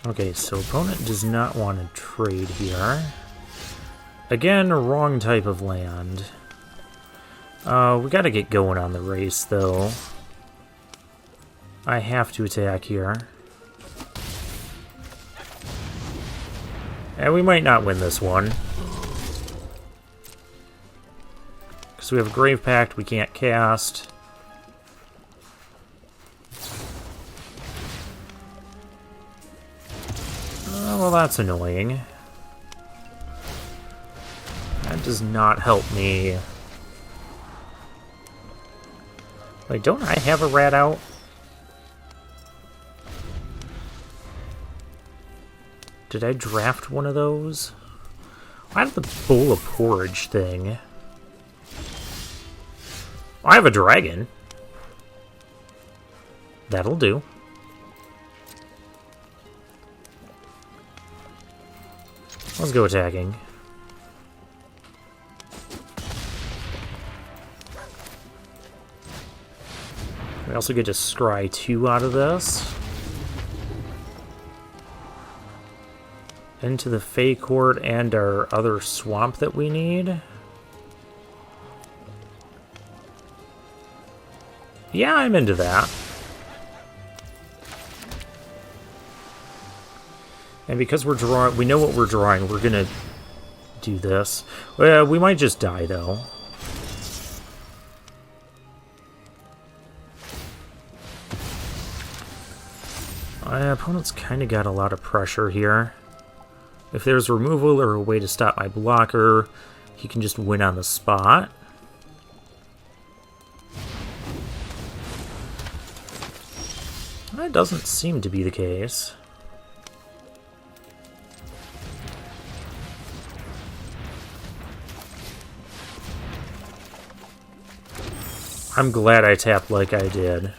Speaker 1: Okay, so opponent does not want to trade here. Again, wrong type of land. We gotta get going on the race, though. I have to attack here. And we might not win this one. Because we have a Grave Pact we can't cast. Well, that's annoying. does not help me. Like, don't I have a rat out? Did I draft one of those? I have the bowl of porridge thing. I have a dragon. That'll do. Let's go attacking. We also get to scry 2 out of this. Into the Fey Court and our other swamp that we need. Yeah, I'm into that. And because we're drawing, we know what we're drawing, we're gonna do this. Well, we might just die, though. My opponent's kind of got a lot of pressure here. If there's removal or a way to stop my blocker, he can just win on the spot. That doesn't seem to be the case. I'm glad I tapped like I did.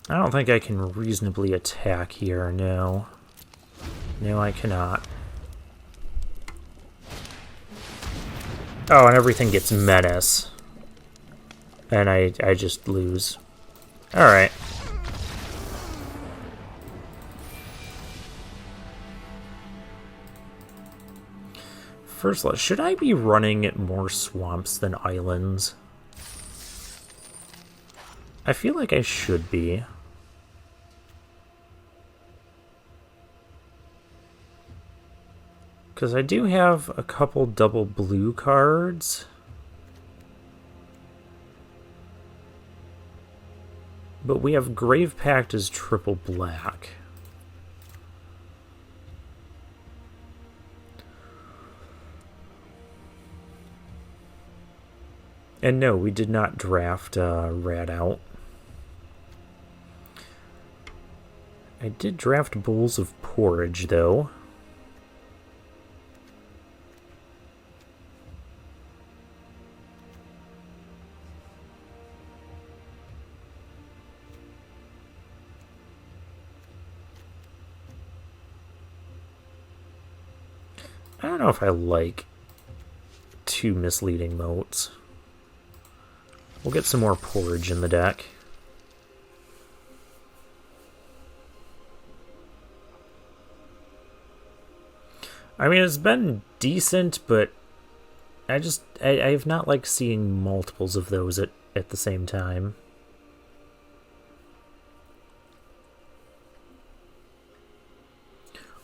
Speaker 1: I don't think I can reasonably attack here, no. No, I cannot. Oh, and everything gets menace. And I just lose. Alright. First, should I be running more swamps than islands? I feel like I should be. Because I do have a couple double blue cards. But we have Grave Pact as triple black. And no, we did not draft Rat out. I did draft Bowls of Porridge, though. I don't know if I like 2 misleading motes. We'll get some more porridge in the deck. I mean, it's been decent, but I have not liked seeing multiples of those at the same time.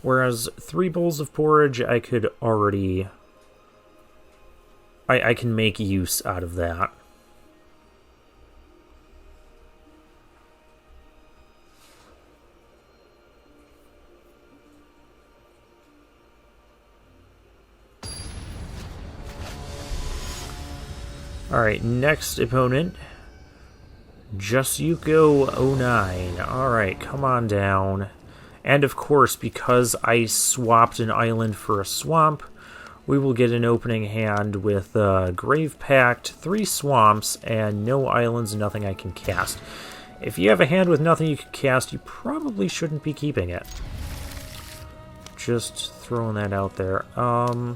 Speaker 1: Whereas 3 bowls of porridge, I could already... I can make use out of that. Alright, next opponent. Jusyuko09. Alright, come on down. And of course, because I swapped an island for a swamp, we will get an opening hand with Grave Pact, 3 swamps, and no islands, nothing I can cast. If you have a hand with nothing you can cast, you probably shouldn't be keeping it. Just throwing that out there. I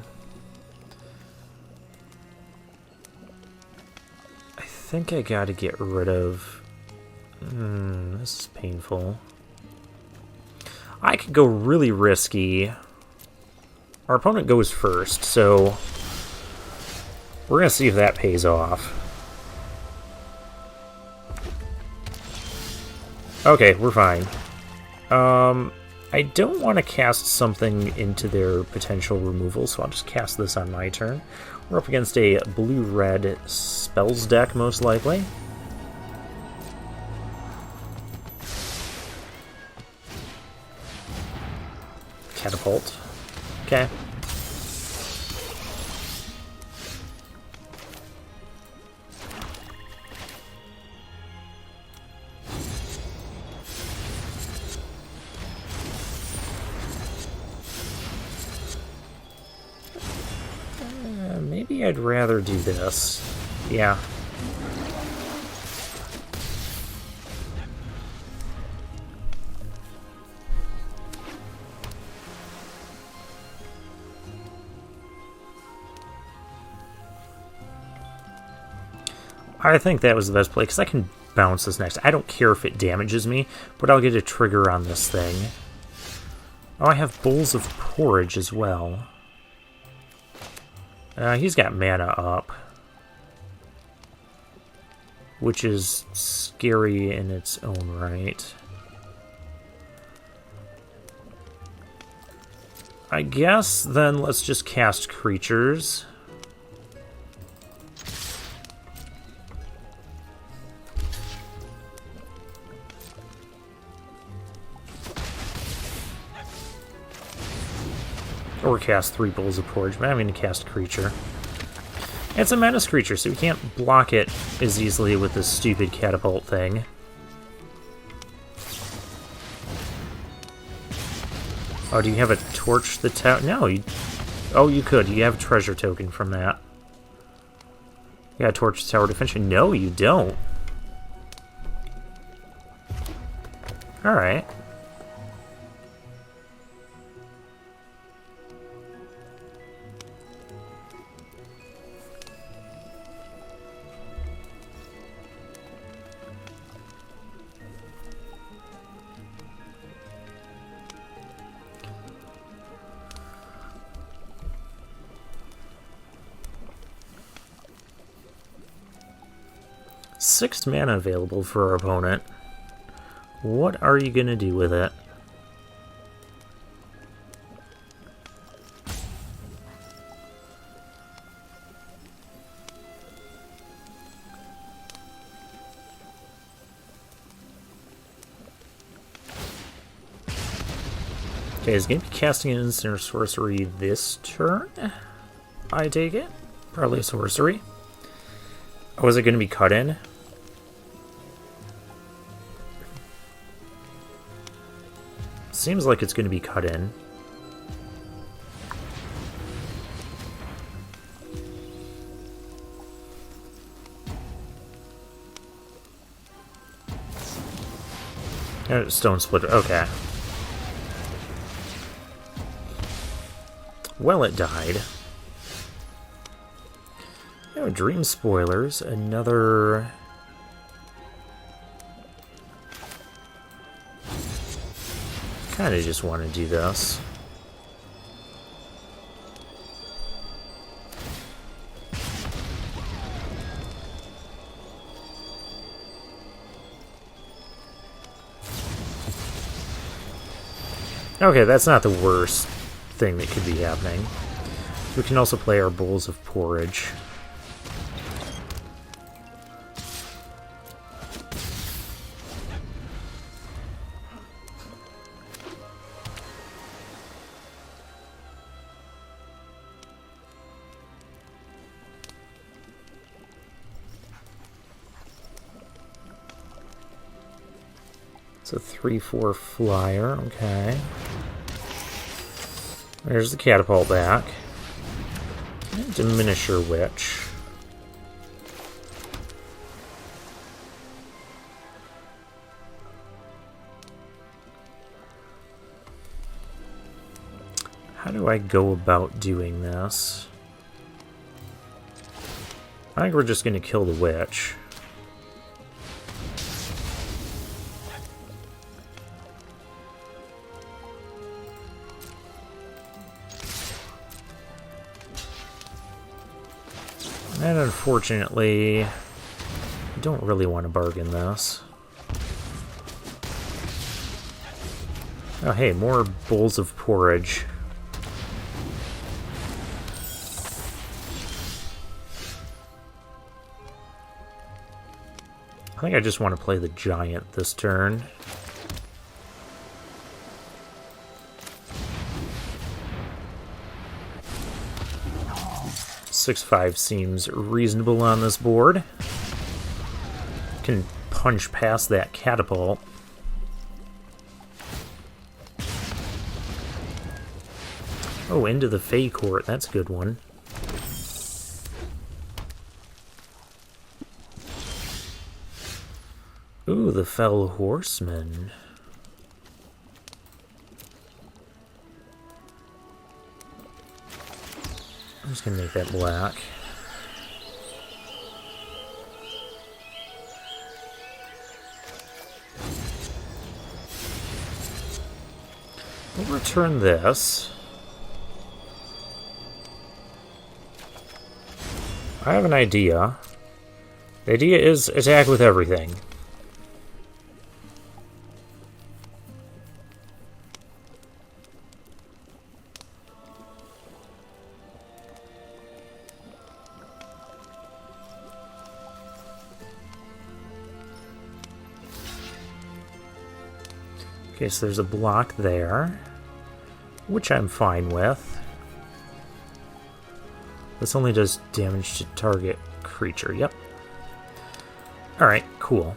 Speaker 1: think I gotta get rid of... this is painful. I could go really risky. Our opponent goes first, so we're gonna see if that pays off. Okay, we're fine. I don't want to cast something into their potential removal, so I'll just cast this on my turn. We're up against a blue-red spells deck, most likely. catapult. Okay. Maybe I'd rather do this. Yeah. I think that was the best play, because I can bounce this next. I don't care if it damages me, but I'll get a trigger on this thing. Oh, I have Bowls of Porridge as well. He's got mana up, which is scary in its own right. I guess then let's just cast creatures. Or cast 3 Bowls of Porridge, but I'm going to cast a creature. It's a menace creature, so we can't block it as easily with this stupid catapult thing. Oh, do you have a torch the tower? No, you... Oh, you could. You have a treasure token from that. Yeah, torch the tower defense. No, you don't. Alright. Six mana available for our opponent. What are you going to do with it? Okay, is going to be casting an instant or sorcery this turn? I take it. Probably a sorcery. Oh, is it going to be cut in? Seems like it's going to be cut in. Stone splitter. Okay. Well, it died. Oh, Dream Spoilers. Another... Kind of just want to do this. Okay, that's not the worst thing that could be happening. We can also play our Bowls of Porridge. It's a 3/4 flyer, okay. There's the catapult back. And Diminisher Witch. How do I go about doing this? I think we're just going to kill the witch. And unfortunately, I don't really want to bargain this. Oh hey, more Bowls of Porridge. I think I just want to play the giant this turn. 6/5 seems reasonable on this board. Can punch past that catapult. Oh, into the Fey Court. That's a good one. Ooh, the Fell Horseman. I'm just gonna make that black. We'll return this. I have an idea. The idea is attack with everything. Okay, so there's a block there, which I'm fine with. This only does damage to target creature, yep. Alright, cool.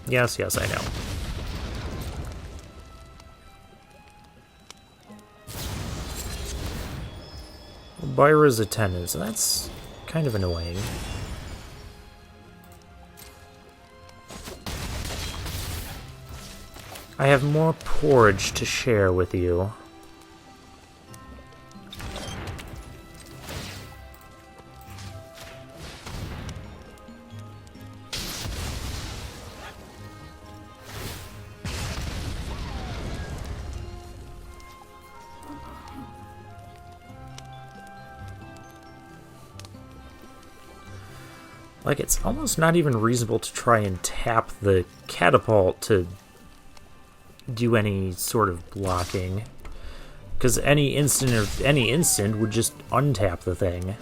Speaker 1: Yes, I know. Byra's attendance, and that's kind of annoying. I have more porridge to share with you. Like, it's almost not even reasonable to try and tap the catapult to do any sort of blocking, because any instant would just untap the thing.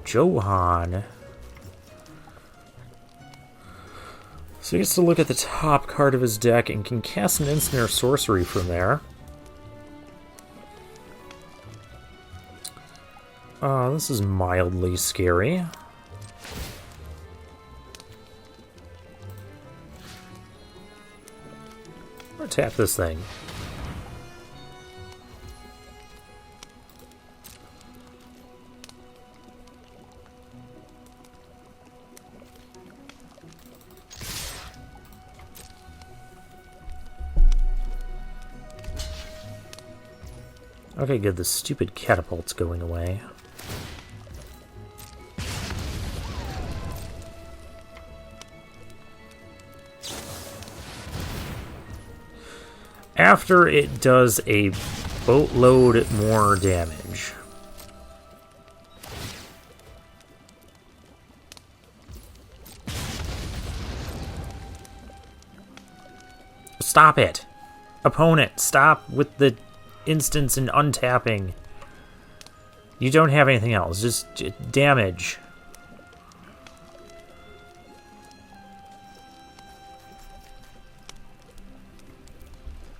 Speaker 1: Johan. So he gets to look at the top card of his deck and can cast an instant or sorcery from there. This is mildly scary. Or tap this thing. Okay, good. The stupid catapult's going away. After it does a boatload more damage. Stop it! Opponent, stop with the instants and untapping. You don't have anything else, just damage.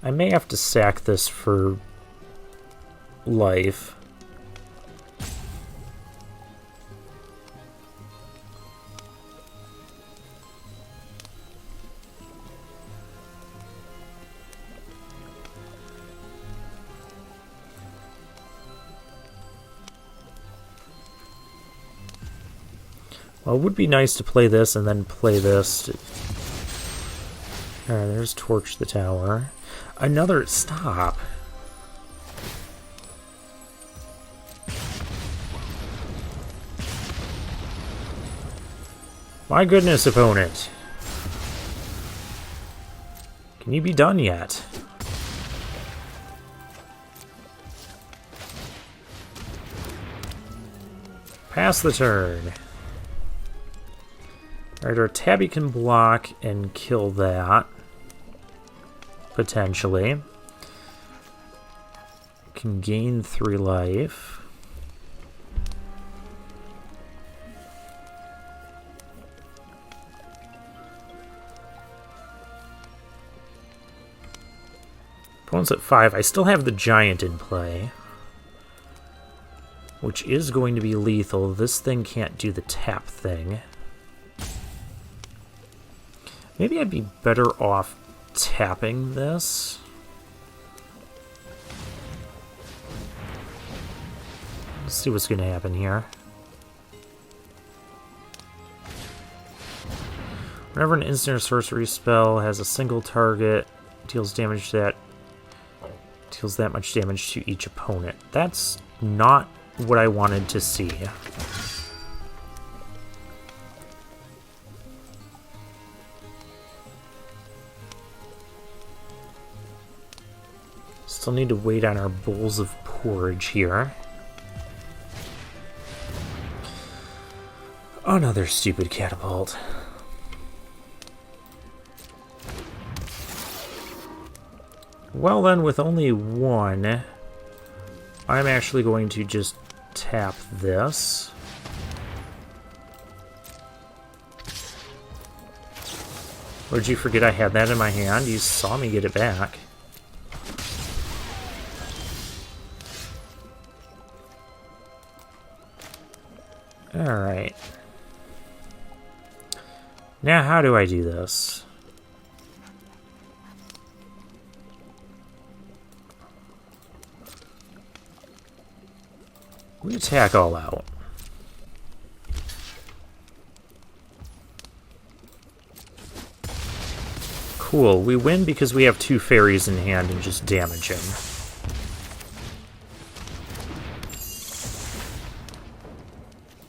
Speaker 1: I may have to sack this for life. Well, it would be nice to play this and then play this. Alright, there's Torch the Tower. Another... Stop. My goodness, opponent. Can you be done yet? Pass the turn. Alright, our Tabby can block and kill that. Potentially. Can gain 3 life. Opponent's at 5. I still have the giant in play, which is going to be lethal. This thing can't do the tap thing. Maybe I'd be better off tapping this. Let's see what's going to happen here. Whenever an instant or sorcery spell has a single target, deals damage that deals that much damage to each opponent. That's not what I wanted to see. Still need to wait on our bowls of porridge here. Another stupid catapult. Well then, with only one, I'm actually going to just tap this. Or did you forget I had that in my hand? You saw me get it back. Alright. Now how do I do this? We attack all out. Cool, we win because we have 2 fairies in hand and just damage him.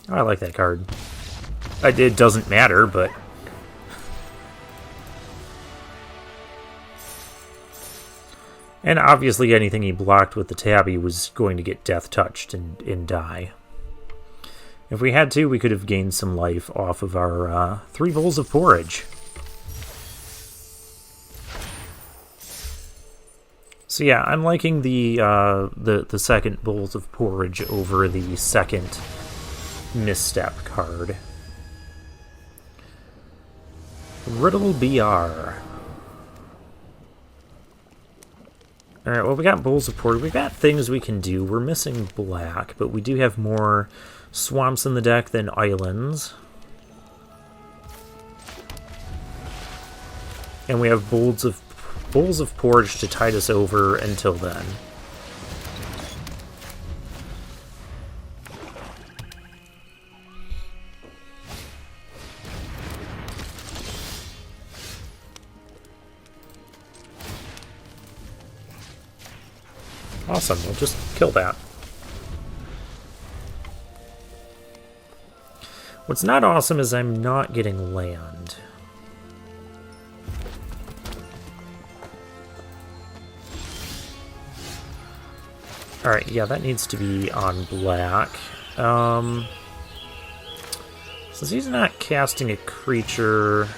Speaker 1: Oh, I like that card. It doesn't matter, but... And obviously anything he blocked with the tabby was going to get death touched and die. If we had to, we could have gained some life off of our 3 bowls of porridge. So yeah, I'm liking the second bowls of porridge over the second misstep card. Riddle BR. Alright, well, we got bowls of porridge. We've got things we can do. We're missing black, but we do have more swamps in the deck than islands. And we have bowls of porridge to tide us over until then. Awesome, we'll just kill that. What's not awesome is I'm not getting land. Alright, yeah, that needs to be on black. Since he's not casting a creature,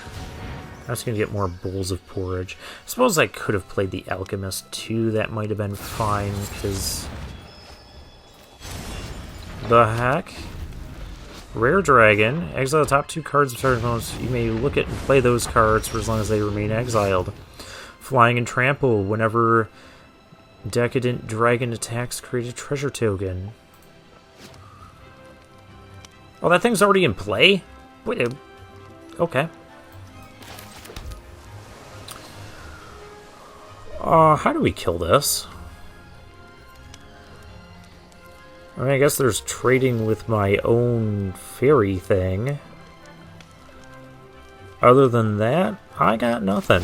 Speaker 1: I was going to get more bowls of porridge. I suppose I could have played the Alchemist too. That might have been fine, because... The heck? Rare Dragon. Exile the top 2 cards of target opponents. You may look at and play those cards for as long as they remain exiled. Flying and Trample. Whenever Decadent Dragon attacks, create a treasure token. Oh, that thing's already in play? Wait, okay. How do we kill this? I mean, I guess there's trading with my own fairy thing. Other than that, I got nothing.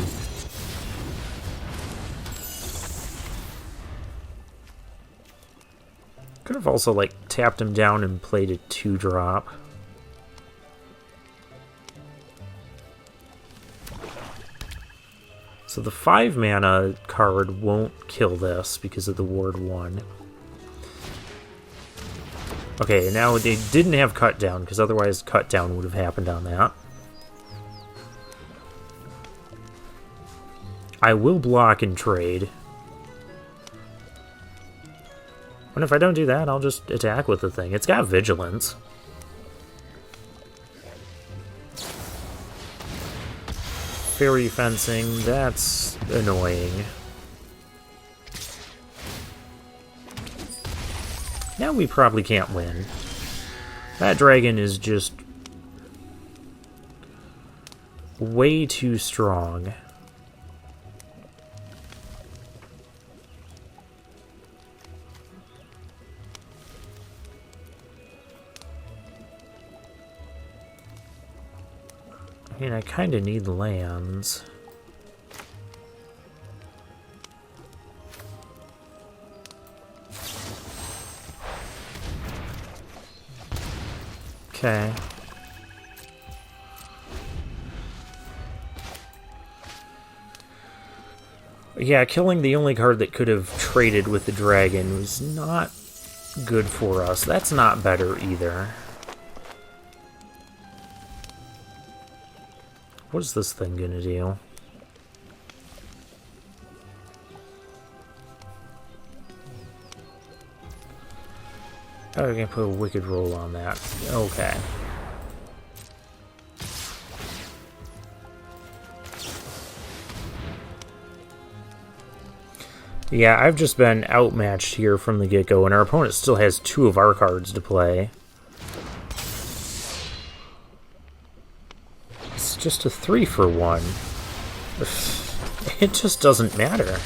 Speaker 1: Could have also, like, tapped him down and played a 2-drop. So the 5-mana card won't kill this because of the Ward 1. Okay, now they didn't have Cut Down, because otherwise Cut Down would have happened on that. I will block and trade. And if I don't do that, I'll just attack with the thing. It's got Vigilance. Fairy Fencing, that's annoying. Now we probably can't win. That dragon is just way too strong. I mean, I kind of need lands. Okay. Yeah, killing the only card that could have traded with the dragon was not good for us. That's not better either. What is this thing gonna do? Oh, we're gonna put a wicked roll on that. Okay. Yeah, I've just been outmatched here from the get-go, and our opponent still has 2 of our cards to play. It's just a 3-for-1. It just doesn't matter.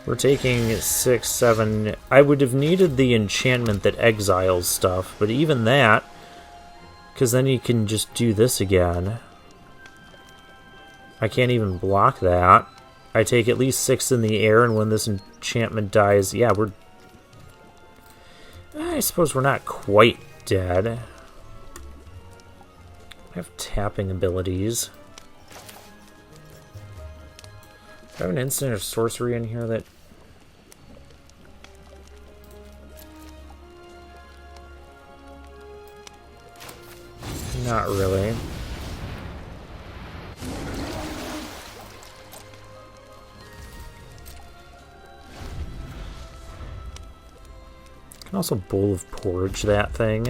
Speaker 1: We're taking 6, 7... I would have needed the enchantment that exiles stuff, but even that... Because then you can just do this again. I can't even block that. I take at least 6 in the air, and when this enchantment dies... Yeah, we're... I suppose we're not quite dead. I have tapping abilities. Do I have an instant or sorcery in here that... Not really. Can also Bowl of Porridge that thing.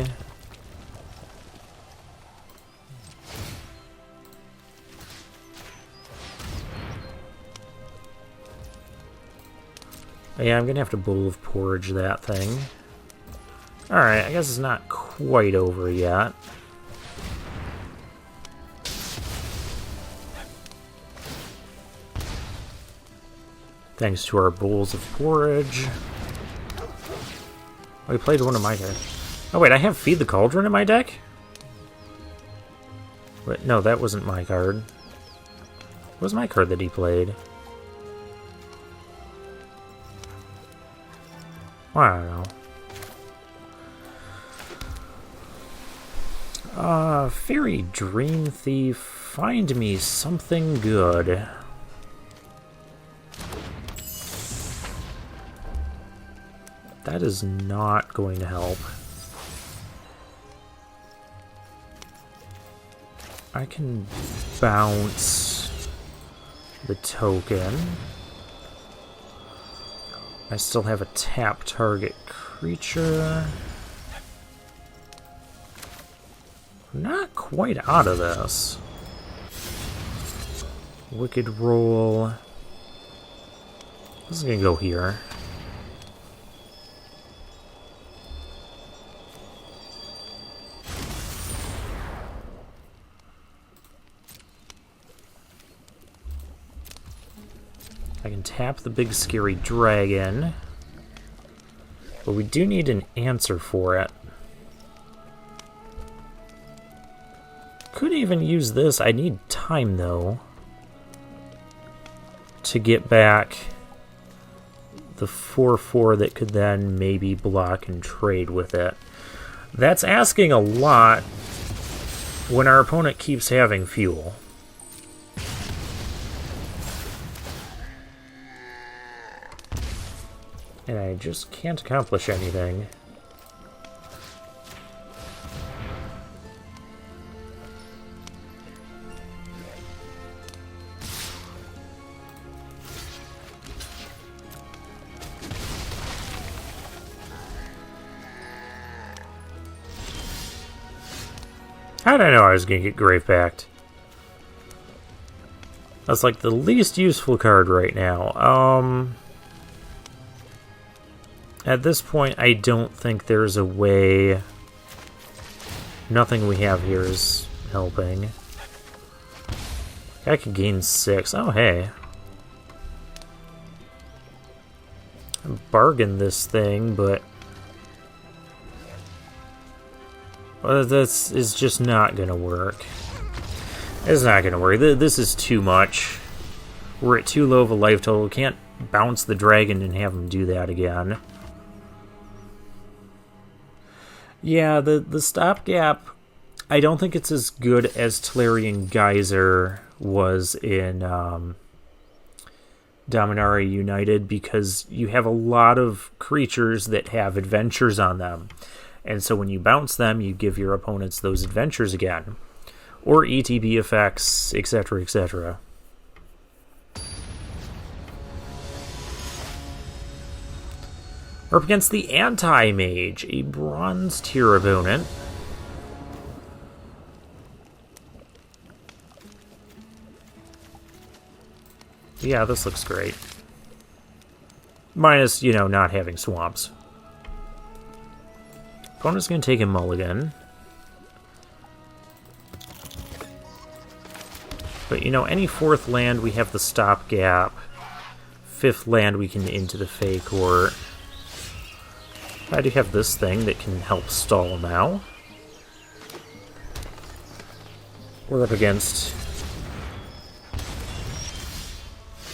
Speaker 1: Yeah, I'm gonna have to Bowl of Porridge that thing. Alright, I guess it's not quite over yet. Thanks to our Bowls of Porridge. Oh, he played one of my cards. Oh wait, I have Feed the Cauldron in my deck? Wait, no, that wasn't my card. What was my card that he played? Well, I don't know. Fairy Dream Thief, find me something good. That is not going to help. I can bounce the token. I still have a tap target creature. Not quite out of this. Wicked roll. This is gonna go here. I can tap the big scary dragon, but we do need an answer for it. Could even use this. I need time, though, to get back the 4/4 that could then maybe block and trade with it. That's asking a lot when our opponent keeps having fuel. And I just can't accomplish anything. How did I know I was going to get Gravepact? That's like the least useful card right now. At this point, I don't think there's a way... Nothing we have here is helping. I could gain 6. Oh, hey. I bargained this thing, but... Well, this is just not going to work. It's not going to work. This is too much. We're at too low of a life total. We can't bounce the dragon and have him do that again. Yeah, the stopgap, I don't think it's as good as Tolarian Geyser was in Dominaria United, because you have a lot of creatures that have adventures on them. And so when you bounce them, you give your opponents those adventures again. Or ETB effects, etc., etc. We're up against the Anti-Mage, a bronze tier opponent. Yeah, this looks great. Minus, you know, not having swamps. Opponent's going to take a mulligan. But, you know, any 4th land, we have the stopgap. 5th land, we can into the Fey Court. I do have this thing that can help stall now. We're up against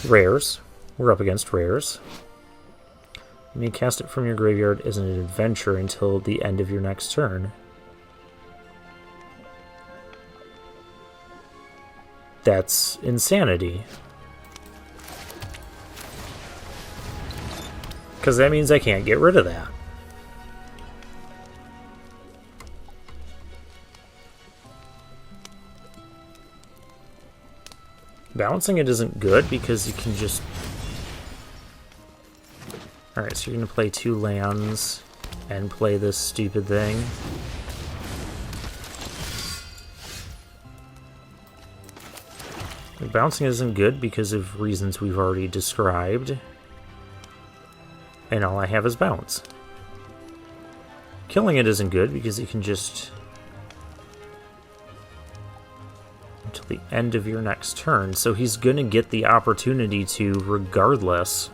Speaker 1: rares. We're up against rares. You may cast it from your graveyard as an adventure until the end of your next turn. That's insanity. Because that means I can't get rid of that. Balancing it isn't good because you can just... Alright, so you're going to play 2 lands and play this stupid thing. Bouncing isn't good because of reasons we've already described. And all I have is bounce. Killing it isn't good because you can just... until the end of your next turn. So he's going to get the opportunity to regardless.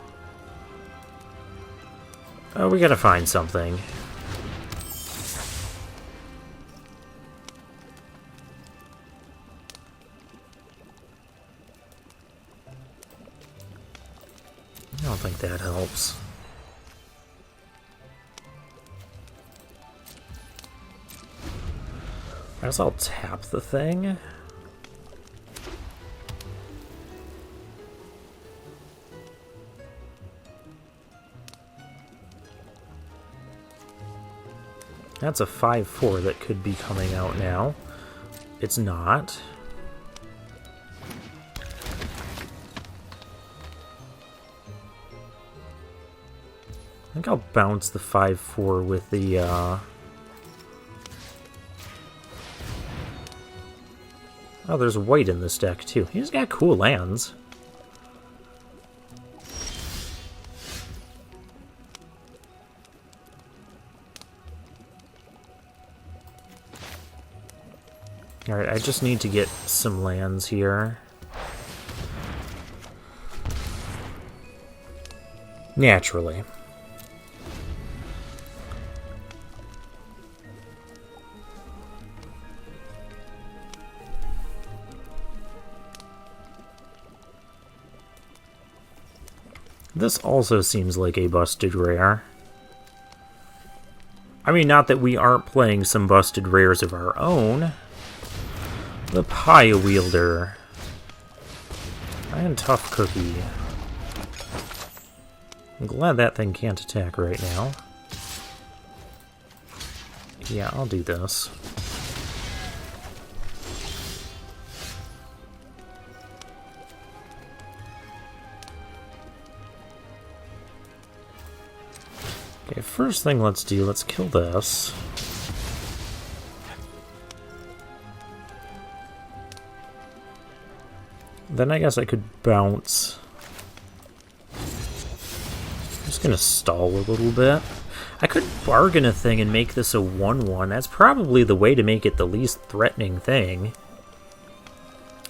Speaker 1: Oh, we gotta find something. I don't think that helps. I guess I'll tap the thing. That's a 5/4 that could be coming out now. It's not. I think I'll bounce the 5/4 with the, Oh, there's white in this deck, too. He's got cool lands. Alright, I just need to get some lands here. Naturally. This also seems like a busted rare. I mean, not that we aren't playing some busted rares of our own. The Pie Wielder. And Tough Cookie. I'm glad that thing can't attack right now. Yeah, I'll do this. Okay, first thing let's do, let's kill this. Then I guess I could bounce. Just Just gonna stall a little bit. I could bargain a thing and make this a 1/1. That's probably the way to make it the least threatening thing.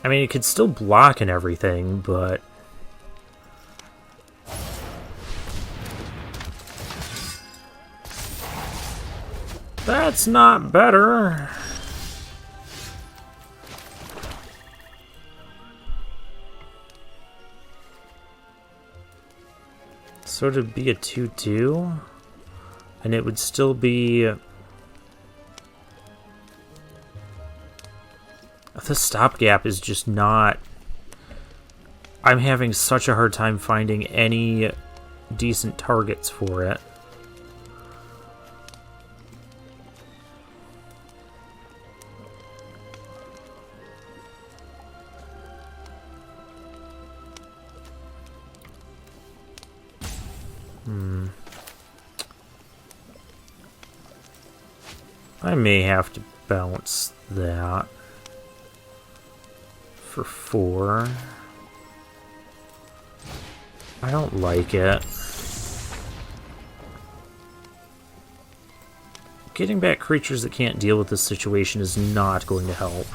Speaker 1: I mean, it could still block and everything, but... that's not better. So it'd be a 2/2, and it would still be... the stopgap is just not... I'm having such a hard time finding any decent targets for it. I may have to bounce that for 4. I don't like it. Getting back creatures that can't deal with this situation is not going to help.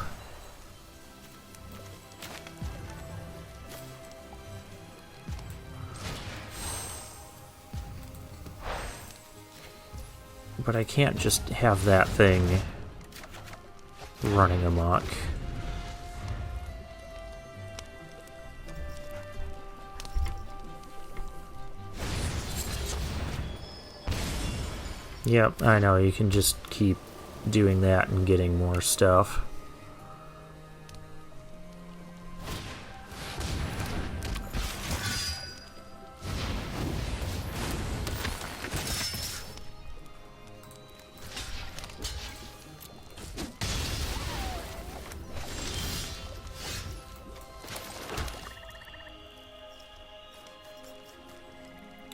Speaker 1: But I can't just have that thing running amok. Yep, I know, you can just keep doing that and getting more stuff.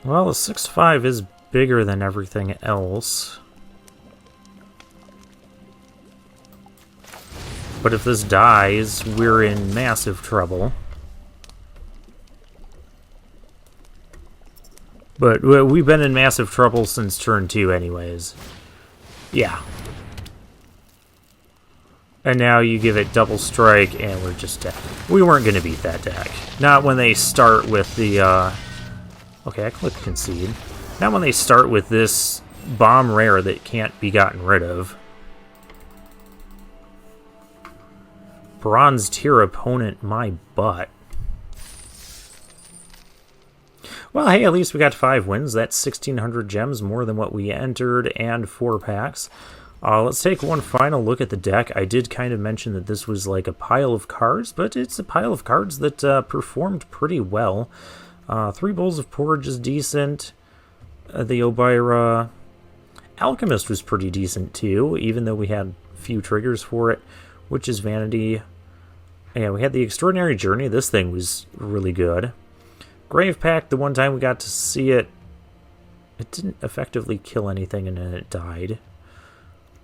Speaker 1: Well, the 6/5 is bigger than everything else. But if this dies, we're in massive trouble. But we've been in massive trouble since turn 2 anyways. Yeah. And now you give it double strike and we're just dead. We weren't going to beat that deck. Not when they start with the... Okay, I clicked concede. Not when they start with this bomb rare that can't be gotten rid of. Bronze tier opponent, my butt. Well, hey, at least we got 5 wins. That's 1,600 gems, more than what we entered, and 4 packs. Let's take one final look at the deck. I did kind of mention that this was like a pile of cards, but it's a pile of cards that performed pretty well. 3 Bowls of Porridge is decent. The Obira Alchemist was pretty decent too, even though we had few triggers for it, which is Vanity. Yeah, we had the Extraordinary Journey. This thing was really good. Grave Pact, the one time we got to see it, it didn't effectively kill anything and then it died.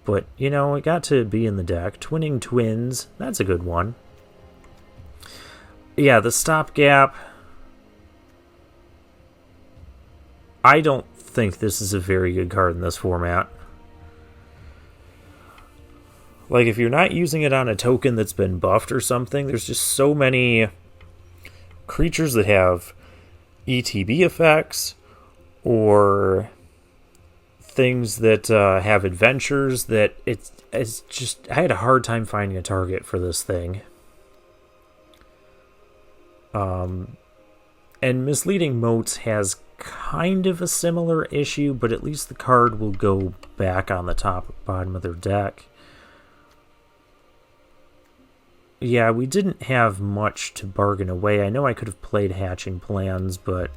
Speaker 1: But, you know, it got to be in the deck. Twinning Twins, that's a good one. Yeah, the Stopgap. I don't think this is a very good card in this format. Like, if you're not using it on a token that's been buffed or something, there's just so many creatures that have ETB effects or things that have adventures that it's just... I had a hard time finding a target for this thing. And Misleading Motes has kind of a similar issue, but at least the card will go back on the top or bottom of their deck. Yeah, we didn't have much to bargain away. I know I could have played Hatching Plans, but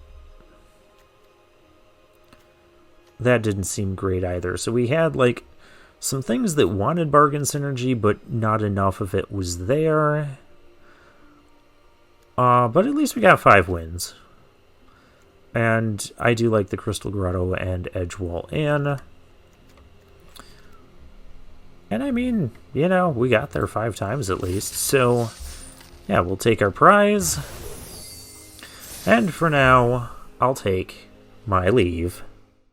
Speaker 1: that didn't seem great either. So we had, like, some things that wanted bargain synergy, but not enough of it was there. But at least we got 5 wins. And I do like the Crystal Grotto and Edgewall Inn. And I mean, you know, we got there 5 times at least. So, yeah, we'll take our prize. And for now, I'll take my leave.